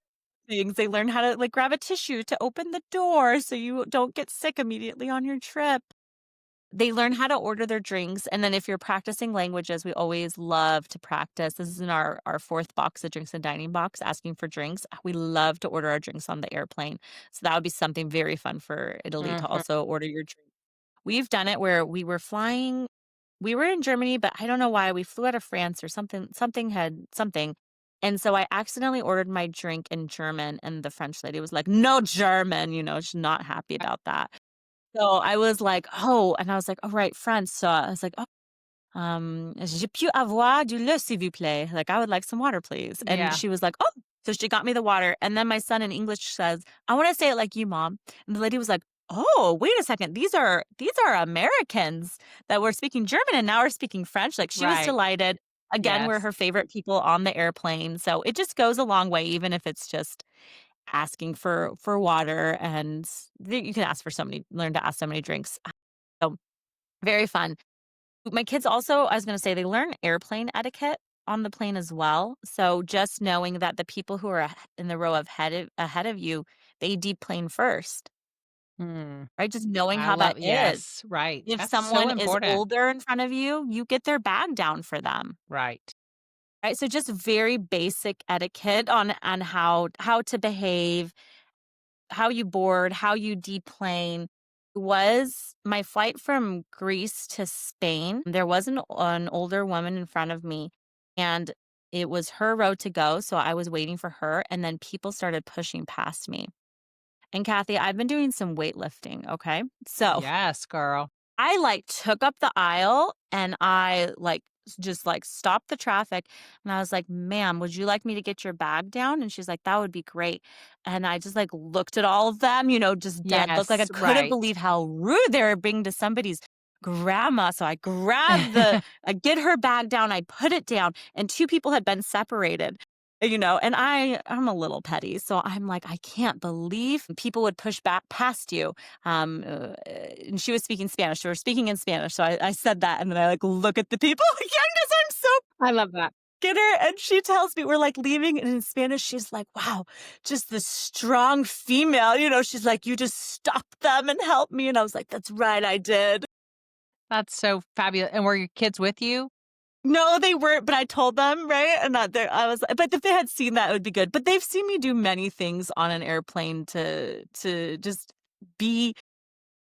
things. They learn how to, like, grab a tissue to open the door so you don't get sick immediately on your trip. They learn how to order their drinks, and then if you're practicing languages, we always love to practice. This is in our 4th box, the drinks and dining box, asking for drinks. We love to order our drinks on the airplane. So that would be something very fun for Italy to
Mhm.
also order your drink. We've done it where we were in Germany, but I don't know why, we flew out of France or something, and so I accidentally ordered my drink in German, and the French lady was like, "No German," she's not happy about that. So I was like, "Oh," and I was like, "All right, French." So I was like, "Oh, je peux avoir du lait, s'il vous plaît?" Like, "I would like some water, please." And
Yeah.
she was like, "Oh." So she got me the water, and then my son in English says, "I wanna say it like you, mom." And the lady was like, "Oh, wait a second. These are Americans that were speaking German and now are speaking French." Like, she was
Right.
delighted. Again, we're
Yes.
her favorite people on the airplane, so it just goes a long way, even if it's just asking for water, and you can ask for so many learn to ask so many drinks. So, very fun. My kids also, I was gonna say, they learn airplane etiquette on the plane as well. So just knowing that the people who are in the row of ahead of you, they deplane first,
Hmm.
right? Just knowing
I
how that
love
is.
yes, right.
If
That's so
someone is
important.
older in front of you, you get their bag down for them,
Right.
right? So just very basic etiquette on how to behave, how you board, how you deplane. Was my flight from Greece to Spain. There was an older woman in front of me, and it was her row to go. So I was waiting for her, and then people started pushing past me. And Kathy, I've been doing some weightlifting. Okay. So
Yes, girl.
I, like, took up the aisle and I, like, just, like, stopped the traffic, and I was like, "Ma'am, would you like me to get your bag down?" And she's like, "That would be great." And I just, like, looked at all of them, just dead look, like, I
Yes,
couldn't
right.
believe how rude they were being to somebody's grandma, so I get her bag down, I put it down, and 2 people had been separated, and I'm a little petty, so I'm like, "I can't believe people would push back past you." And she was speaking Spanish. So we're speaking in Spanish. So I said that, and then I like look at the people again because I'm so
I love that.
get her. And she tells me we're like leaving, and in Spanish, she's like, "Wow, just this strong female." She's like, "You just stopped them and helped me." And I was like, "That's right, I did."
That's so fabulous. And were your kids with you?
No, they weren't, but I told them, right? And that I was, but if they had seen that, it would be good. But they've seen me do many things on an airplane to just be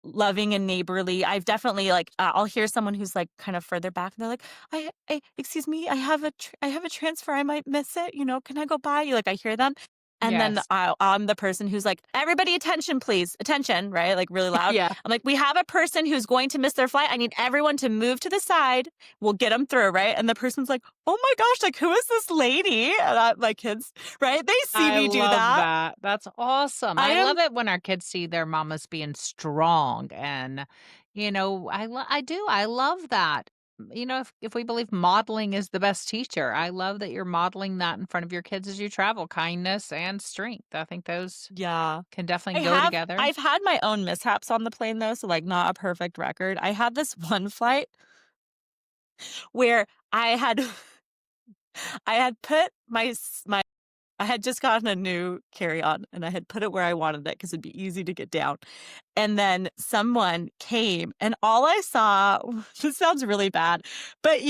loving and neighborly. I've definitely like I'll hear someone who's like kind of further back and they're like, I excuse me, I have a transfer. I might miss it. Can I go by you?" Like I hear them. And then
Yes.
I'm the person who's like, "Everybody attention, please. Attention," right? Like really loud.
Yeah.
I'm like, "We have a person who's going to miss their flight. I need everyone to move to the side. We'll get them through," right? And the person's like, "Oh my gosh, like who is this lady?" And my kids, right? They see
I
me do
love
that.
that. That's awesome.
I
I
am
love it when our kids see their mamas being strong and, I do. I love that. If we believe modeling is the best teacher, I love that you're modeling that in front of your kids as you travel, kindness and strength. I think those
yeah.
can definitely go together.
I've had my own mishaps on the plane though, so, like, not a perfect record. I had this one flight where I had put my I had just gotten a new carry-on, and I had put it where I wanted it because 'cause it'd be easy to get down, and then someone came, and all I saw this sounds really bad, but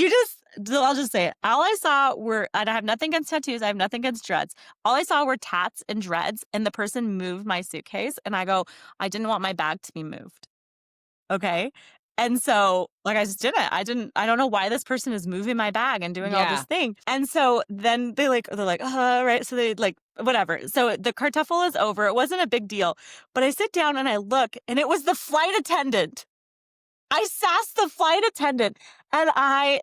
I'll just say it. All I saw were and I have nothing against tattoos, I have nothing against dreads. All I saw were tats and dreads, and the person moved my suitcase, and I go, "I didn't want my bag to be moved." Okay? And so, like, I just didn't. I don't know why this person is moving my bag and doing all this
Yeah.
thing. And so then they're like, right." So they like whatever. So the cartuffle is over. It wasn't a big deal. But I sit down and I look and it was the flight attendant. I sassed the flight attendant and I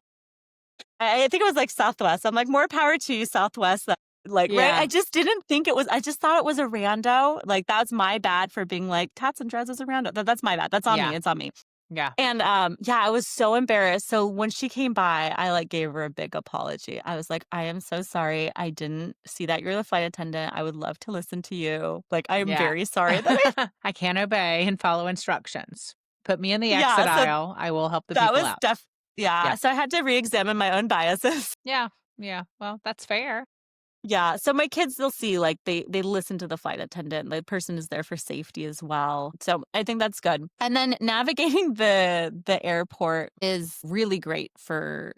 think it was like Southwest. I'm like, "More power to you, Southwest." Like, right?
Yeah.
I just didn't think it was I just thought it was a rando. Like, that's my bad for being like, "Tats and dreads is a rando." That's my bad. That's on me.
Yeah.
It's on me.
Yeah.
And, yeah, I was so embarrassed. So when she came by, I, like, gave her a big apology. I was like, "I am so sorry. I didn't see that you're the flight attendant. I would love to listen to you. Like, I am
Yeah.
very sorry that I."
I can't obey and follow instructions. Put me in the
Yeah,
exit
so
aisle. I will help the
that
people
was
out.
yeah,
Yeah.
so I had to reexamine my own biases.
Yeah. Yeah. Well, that's fair.
Yeah, so my kids, they'll see, like, they listen to the flight attendant. The person is there for safety as well. So I think that's good. And then navigating the airport is really great for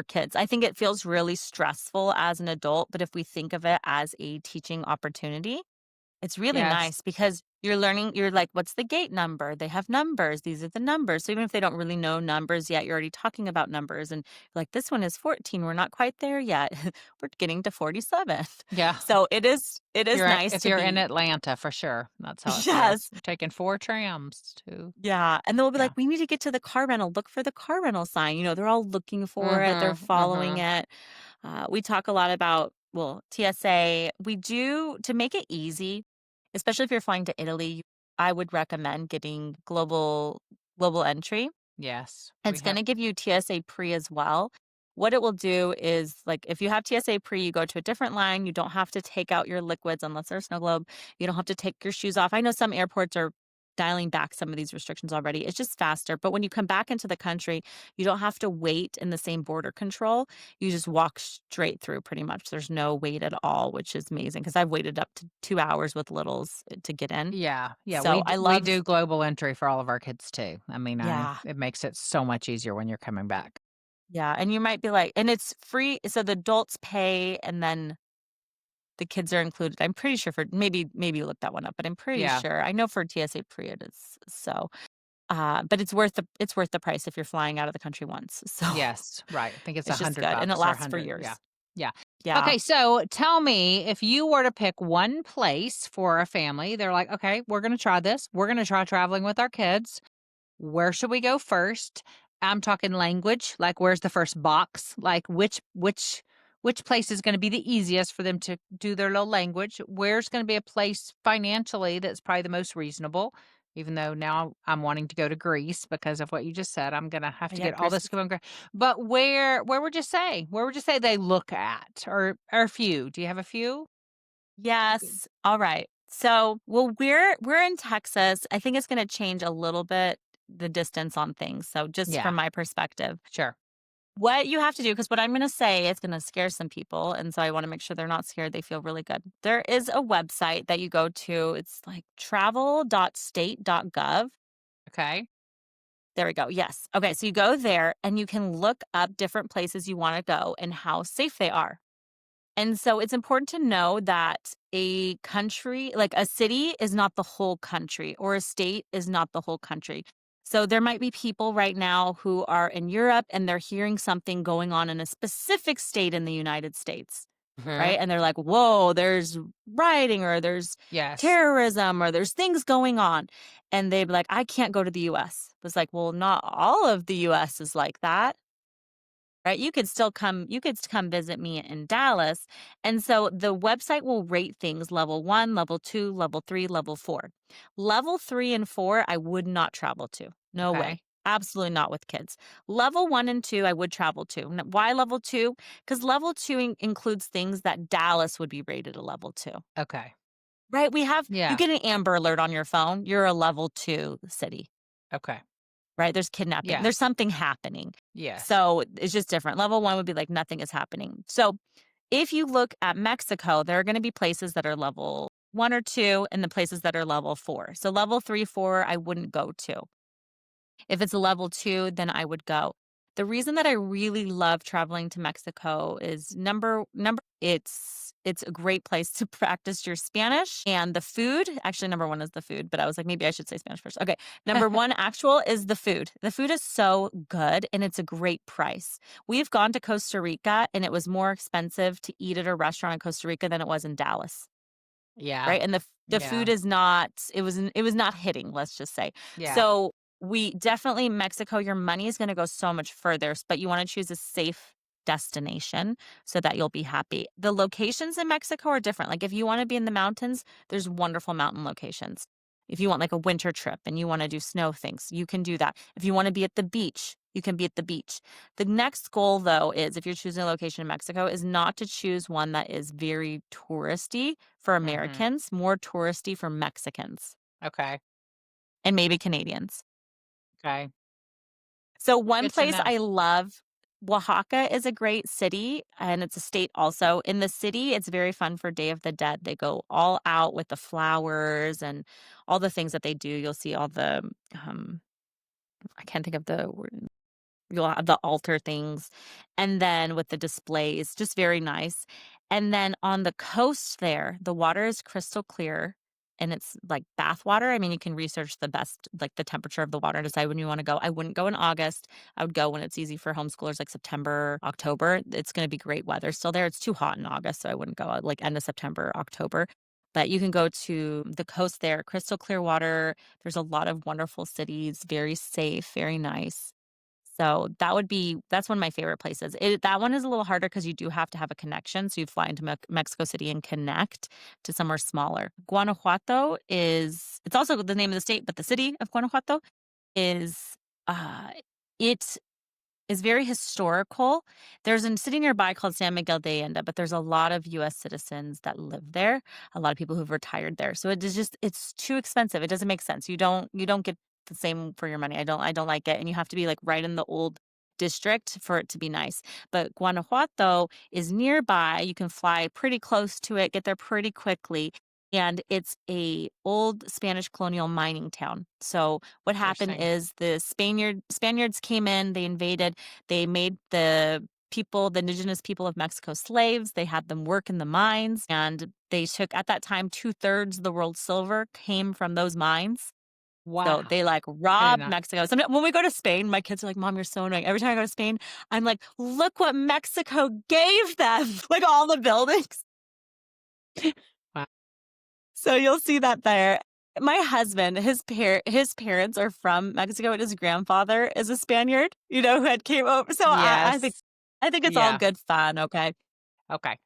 kids. I think it feels really stressful as an adult, but if we think of it as a teaching opportunity, it's really
Yes.
nice because you're like, "What's the gate number?" They have numbers. These are the numbers. So even if they don't really know numbers yet, you're already talking about numbers and like, "This one is 14. We're not quite there yet. We're getting to 47."
Yeah.
So it is nice
If
to
you're in
be
Atlanta, for sure. That's how it feels.
yes.
You're taking 4 trams to
Yeah, and they'll be
yeah.
like, "We need to get to the car rental. Look for the car rental sign." They're all looking for it. They're
Mhm.
following
Mhm.
it. We talk a lot about, well, TSA. We do to make it easy, especially if you're flying to Italy. I would recommend getting global entry.
Yes, we
It's
have.
gonna give you TSA pre as well. What it will do is, like, if you have TSA pre, you go to a different line, you don't have to take out your liquids unless there's snow globe. You don't have to take your shoes off. I know some airports are dialing back some of these restrictions already. It's just faster, but when you come back into the country, you don't have to wait in the same border control. You just walk straight through pretty much. There's no wait at all, which is amazing because 'cause I've waited up to 2 hours with littles, to get in.
Yeah, yeah,
So, I
we
love
do global entry for all of our kids too. I mean, I
yeah.
it makes it so much easier when you're coming back.
Yeah, and you might be like, and it's free, so the adults pay and then the kids are included. I'm pretty sure, for maybe look that one up, but I'm pretty
Yeah.
sure. I know for TSA pre it is. So, but it's worth the price if you're flying out of the country once. So,
Yes, right. I think it's
it's just
$100
good and it
or
lasts for
100. Yeah.
years.
Yeah.
Yeah.
Okay, so tell me, if you were to pick one place for a family, they're like, "Okay, we're gonna try this. We're gonna try traveling with our kids. Where should we go first?" I'm talking language, like where's the first box? Like which place is going to be the easiest for them to do their little language? Where's going to be a place financially that's probably the most reasonable? Even though now I'm wanting to go to Greece because of what you just said, I'm going to have to
Yep,
get all
Greece
this
is
going. But where would you say? Where would you say they look at, or a few? Do you have a few?
yes. All right. So, well, we're in Texas. I think it's gonna change a little bit the distance on things. So, just
Yeah,
from my perspective.
sure.
What you have to do, because what I'm gonna say is gonna scare some people, and so I wanna make sure they're not scared, they feel really good. There is a website that you go to, it's like travel.state.gov.
Okay.
There we go, yes. Okay, so you go there, and you can look up different places you wanna go and how safe they are. And so it's important to know that a country, like a city, is not the whole country, or a state is not the whole country. So there might be people right now who are in Europe and they're hearing something going on in a specific state in the United States,
Hmm.
right? And they're like, whoa, there's rioting, or there's
Yes.
terrorism, or there's things going on. And they'd be like, I can't go to the US. It's like, well, not all of the US is like that. Right? You could come visit me in Dallas. And so the website will rate things level 1, level 2, level 3, level 4. Level 3 and 4, I would not travel to. No
Okay.
way. Absolutely not with kids. Level 1 and 2, I would travel to. Why level 2? Because level 2 includes things that Dallas would be rated a level 2.
Okay.
Right? You
Yeah.
get an Amber Alert on your phone, you're a level 2 city.
Okay.
Right? There's kidnapping.
Yeah.
There's something happening.
Yes.
So, it's just different. Level 1 would be like nothing is happening. So, if you look at Mexico, there are gonna be places that are level 1 or 2 and the places that are level 4. So, level 3, 4, I wouldn't go to. If it's a level 2, then I would go. The reason that I really love traveling to Mexico is number it's a great place to practice your Spanish, and the food, actually number 1 is the food, but I was like, maybe I should say Spanish first. Okay, number 1 actual is the food. The food is so good and it's a great price. We've gone to Costa Rica and it was more expensive to eat at a restaurant in Costa Rica than it was in Dallas.
Yeah.
Right, and the
Yeah.
food is not, it was not hitting, let's just say.
Yeah.
So, we definitely Mexico, your money is gonna go so much further, but you wanna choose a safe destination so that you'll be happy. The locations in Mexico are different, like, if you wanna be in the mountains, there's wonderful mountain locations. If you want, like, a winter trip and you wanna do snow things, you can do that. If you wanna be at the beach, you can be at the beach. The next goal, though, is if you're choosing a location in Mexico, is not to choose one that is very touristy for
Mhm.
Americans, more touristy for Mexicans
Okay.
and maybe Canadians.
Okay.
So one
Good to
place
know.
I love, Oaxaca is a great city, and it's a state also. In the city, it's very fun for Day of the Dead. They go all out with the flowers and all the things that they do. You'll see all the, um, I can't think of the word. You'll have the altar things, and then with the displays, just very nice. And then on the coast there, the water is crystal clear, and it's like bath water. I mean, you can research the best, like, the temperature of the water and decide when you wanna go. I wouldn't go in August. I would go when it's easy for homeschoolers, like September, October. It's gonna be great weather still there. It's too hot in August, so I wouldn't go, like, end of September, October. But you can go to the coast there, crystal clear water. There's a lot of wonderful cities, very safe, very nice. So that's one of my favorite places. That one is a little harder because you do have to have a connection. So you fly into Mexico City and connect to somewhere smaller. Guanajuato it's also the name of the state, but the city of Guanajuato is uh, it is very historical. There's a city nearby called San Miguel de Allende, but there's a lot of US citizens that live there, a lot of people who've retired there. So it's too expensive. It doesn't make sense. You don't get the same for your money. I don't like it. And you have to be like right in the old district for it to be nice. But Guanajuato is nearby. You can fly pretty close to it, get there pretty quickly. And it's a old Spanish colonial mining town. So what happened
Interesting.
is the Spaniards came in, they invaded, they made the indigenous people of Mexico slaves. They had them work in the mines, and they took at that time 2/3 of the world's silver came from those mines. So
Wow.
they like
I did
robbed
not.
Mexico. Sometimes when we go to Spain, my kids are like, "Mom, you're so annoying." Every time I go to Spain, I'm like, "Look what Mexico gave them!" Like all the buildings.
Wow.
So you'll see that there. My husband, his parents are from Mexico, and his grandfather is a Spaniard, who had came over. So
Yes.
I think it's all
Yeah.
good fun, okay?
Okay.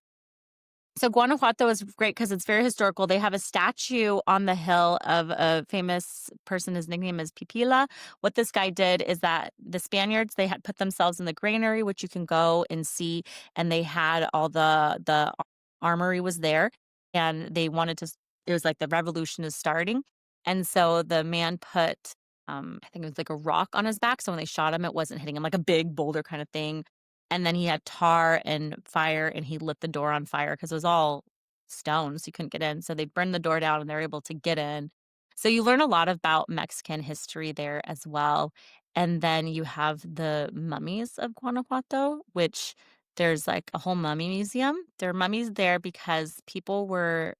So Guanajuato is great because it's very historical. They have a statue on the hill of a famous person. His nickname is Pipila. What this guy did is that the Spaniards, they had put themselves in the granary, which you can go and see, and they had all the armory was there, and they wanted to. It was like the revolution is starting, and so the man put, I think it was like a rock on his back, so when they shot him, it wasn't hitting him like a big boulder kind of thing, and then he had tar and fire, and he lit the door on fire because it was all stone, so you couldn't get in. So they burned the door down, and they're able to get in. So you learn a lot about Mexican history there as well. And then you have the mummies of Guanajuato, which there's like a whole mummy museum. There are mummies there because people were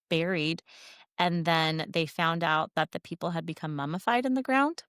buried, and then they found out that the people had become mummified in the ground.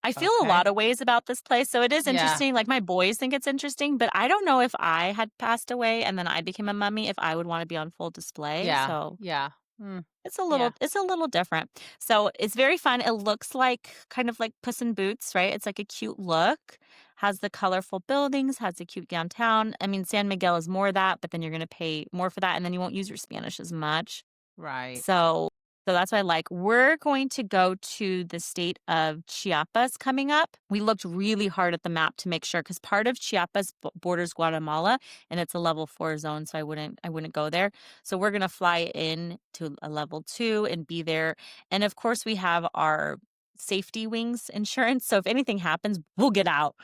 I feel a
Okay.
lot of ways about this place, so it is
Yeah.
interesting, like, my boys think it's interesting, but I don't know if I had passed away and then I became a mummy, if I would wanna be on full display,
Yeah.
so
Yeah. Mm.
it's a little
Yeah.
it's a little different. So, it's very fun, it looks like kind of like Puss in Boots, right? It's like a cute look, has the colorful buildings, has a cute downtown. I mean, San Miguel is more that, but then you're gonna pay more for that, and then you won't use your Spanish as much.
Right.
So that's why I like we're going to go to the state of Chiapas coming up. We looked really hard at the map to make sure because part of Chiapas borders Guatemala and it's a level 4 zone, so I wouldn't go there. So we're gonna fly in to a level 2 and be there. And of course, we have our safety wings insurance. So if anything happens, we'll get out.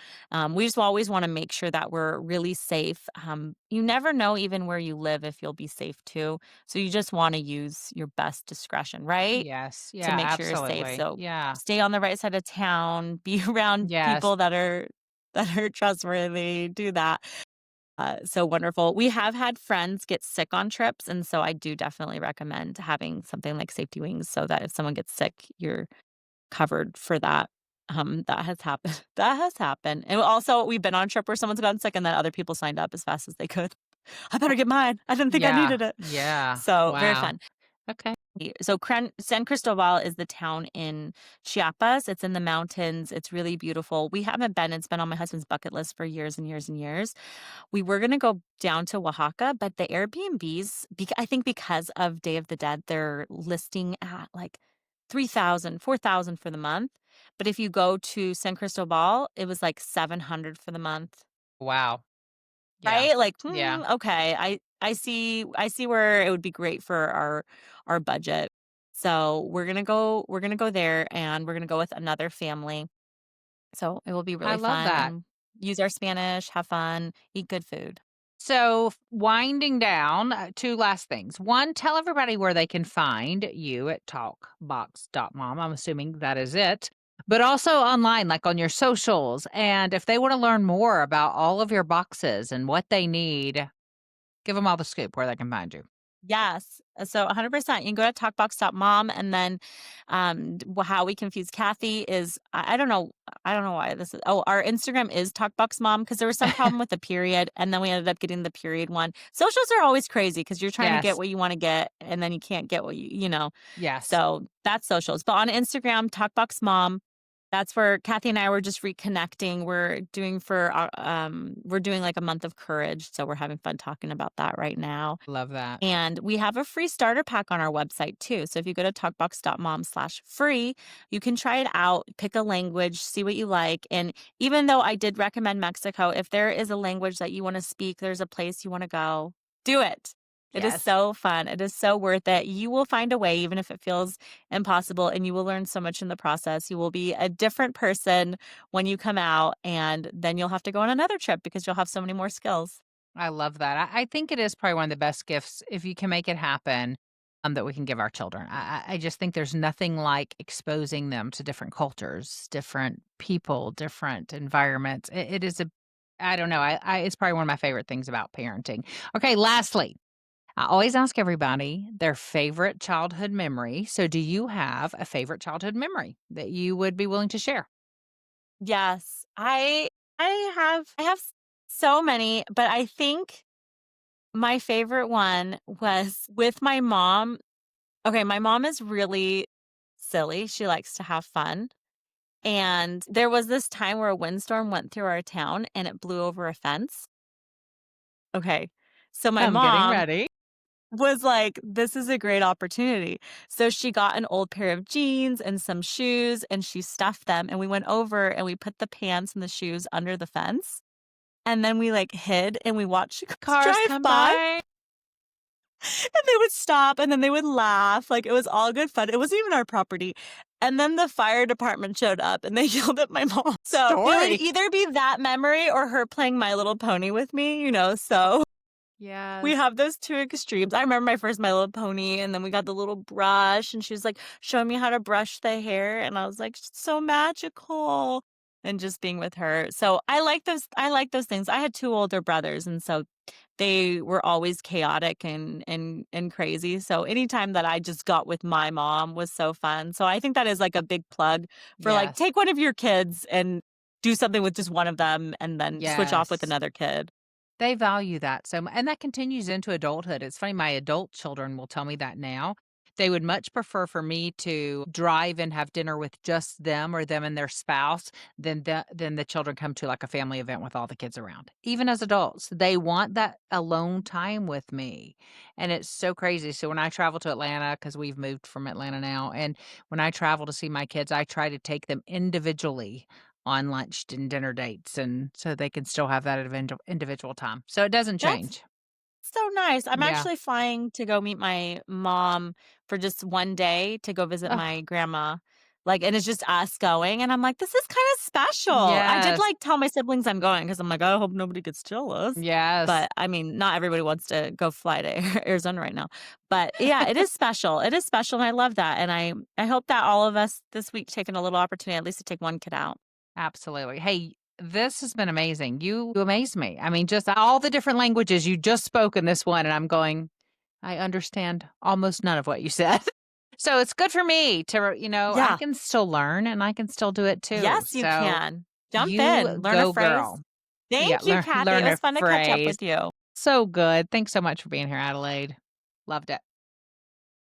We just always want to make sure that we're really safe. You never know, even where you live, if you'll be safe too. So you just wanna use your best discretion, right?
Yes.
To
Yeah,
make sure you're safe.
absolutely.
So
Yeah.
stay on the right side of town, be around
Yes.
people that are trustworthy, do that. So wonderful. We have had friends get sick on trips, and so I do definitely recommend having something like safety wings so that if someone gets sick, you're covered for that. That has happened. That has happened. And also, we've been on a trip where someone's gotten sick and then other people signed up as fast as they could. I better get mine. I didn't think I
Yeah.
needed it.
Yeah.
So, very
Wow.
fun.
Okay.
So, San Cristobal is the town in Chiapas. It's in the mountains. It's really beautiful. We haven't been. It's been on my husband's bucket list for years and years and years. We were gonna go down to Oaxaca, but the Airbnbs, I think because of Day of the Dead, they're listing at like 3,000, 4,000 for the month. But if you go to San Cristobal, it was like 700 for the month.
Wow. Yeah.
Right? Like,
Yeah.
okay. I see where it would be great for our budget. So we're gonna go there and we're gonna go with another family. So it will be
I
really
love
fun
that.
and use our Spanish, have fun, eat good food.
So, winding down, two last things. One, tell everybody where they can find you at talkbox.mom. I'm assuming that is it. But also online, like on your socials. And if they want to learn more about all of your boxes and what they need, give them all the scoop where they can find you.
Yes. So 100%. You can go to talkbox.mom and then how we confuse Kathy is I don't know why this is. Oh, our Instagram is talkboxmom because there was some problem with the period and then we ended up getting the period one. Socials are always crazy because you're trying to get
Yes.
what you want to get and then you can't get what you know.
Yes.
So that's socials. But on Instagram, talkboxmom. That's where Kathy and I were just reconnecting. We're doing like a month of courage, so we're having fun talking about that right now.
Love that.
And we have a free starter pack on our website too. So if you go to talkbox.mom/free, you can try it out, pick a language, see what you like. And even though I did recommend Mexico, if there is a language that you want to speak, there's a place you want to go, do it. It is
Yes.
so fun. It is so worth it. You will find a way, even if it feels impossible, and you will learn so much in the process. You will be a different person when you come out, and then you'll have to go on another trip because you'll have so many more skills.
I love that. I think it is probably one of the best gifts if you can make it happen, that we can give our children. I just think there's nothing like exposing them to different cultures, different people, different environments. It is a, I don't know. It's probably one of my favorite things about parenting. Okay, lastly, I always ask everybody their favorite childhood memory. So, do you have a favorite childhood memory that you would be willing to share?
Yes, I have so many, but I think my favorite one was with my mom. Okay, my mom is really silly. She likes to have fun. And there was this time where a windstorm went through our town and it blew over a fence. Okay. So my
I'm getting
mom
ready.
was like, this is a great opportunity. So she got an old pair of jeans and some shoes and she stuffed them. And we went over and we put the pants and the shoes under the fence. And then we, like, hid and we watched cars
Cars
drive
come
by,
by.
and they would stop, and then they would laugh, like, it was all good fun. It wasn't even our property, and then the fire department showed up, and they yelled at my mom. So, it would
Story.
either be that memory or her playing My Little Pony with me, so we
Yes.
have those 2 extremes. I remember my first My Little Pony, and then we got the little brush, and she was, like, showing me how to brush the hair, and I was like, "So magical," and just being with her. So, I like those things. I had 2 older brothers, and so they were always chaotic and crazy, so anytime that I just got with my mom was so fun. So I think that is, like, a big plug for, like,
Yes.
take one of your kids and do something with just one of them and then switch off with
Yes.
another kid.
They value that so mu and that continues into adulthood. It's funny, my adult children will tell me that now. They would much prefer for me to drive and have dinner with just them or them and their spouse than the children come to, like, a family event with all the kids around. Even as adults, they want that alone time with me, and it's so crazy. So when I travel to Atlanta, because 'cause we've moved from Atlanta now, and when I travel to see my kids, I try to take them individually on lunch and dinner dates, and so they can still have that individual time. So it doesn't
That's
change.
so nice. I'm
Yeah.
actually flying to go meet my mom for just one day to go visit
Ugh,
my grandma, like, and it's just us going, and I'm like, "This is kinda special." I did,
yes.
like, tell my siblings I'm going because 'cause I'm like, "I hope nobody gets jealous."
Yes.
But, I mean, not everybody wants to go fly to Arizona right now. But, yeah, it is special. It is special, and I love that, and I hope that all of us this week taking a little opportunity at least to take one kid out.
Absolutely. Hey, this has been amazing. You amaze me. I mean, just all the different languages you just spoke in this one, and I'm going, I understand almost none of what you said. So it's good for me to, I
Yeah.
can still learn and I can still do it too.
Yes, you
So
can. Jump
you
in, learn a
go,
phrase.
girl. Yeah,
Thank you,
learn
Kathy. It
learn
was
a
fun to catch up
phrase.
with you.
So good. Thanks so much for being here, Adelaide. Loved it.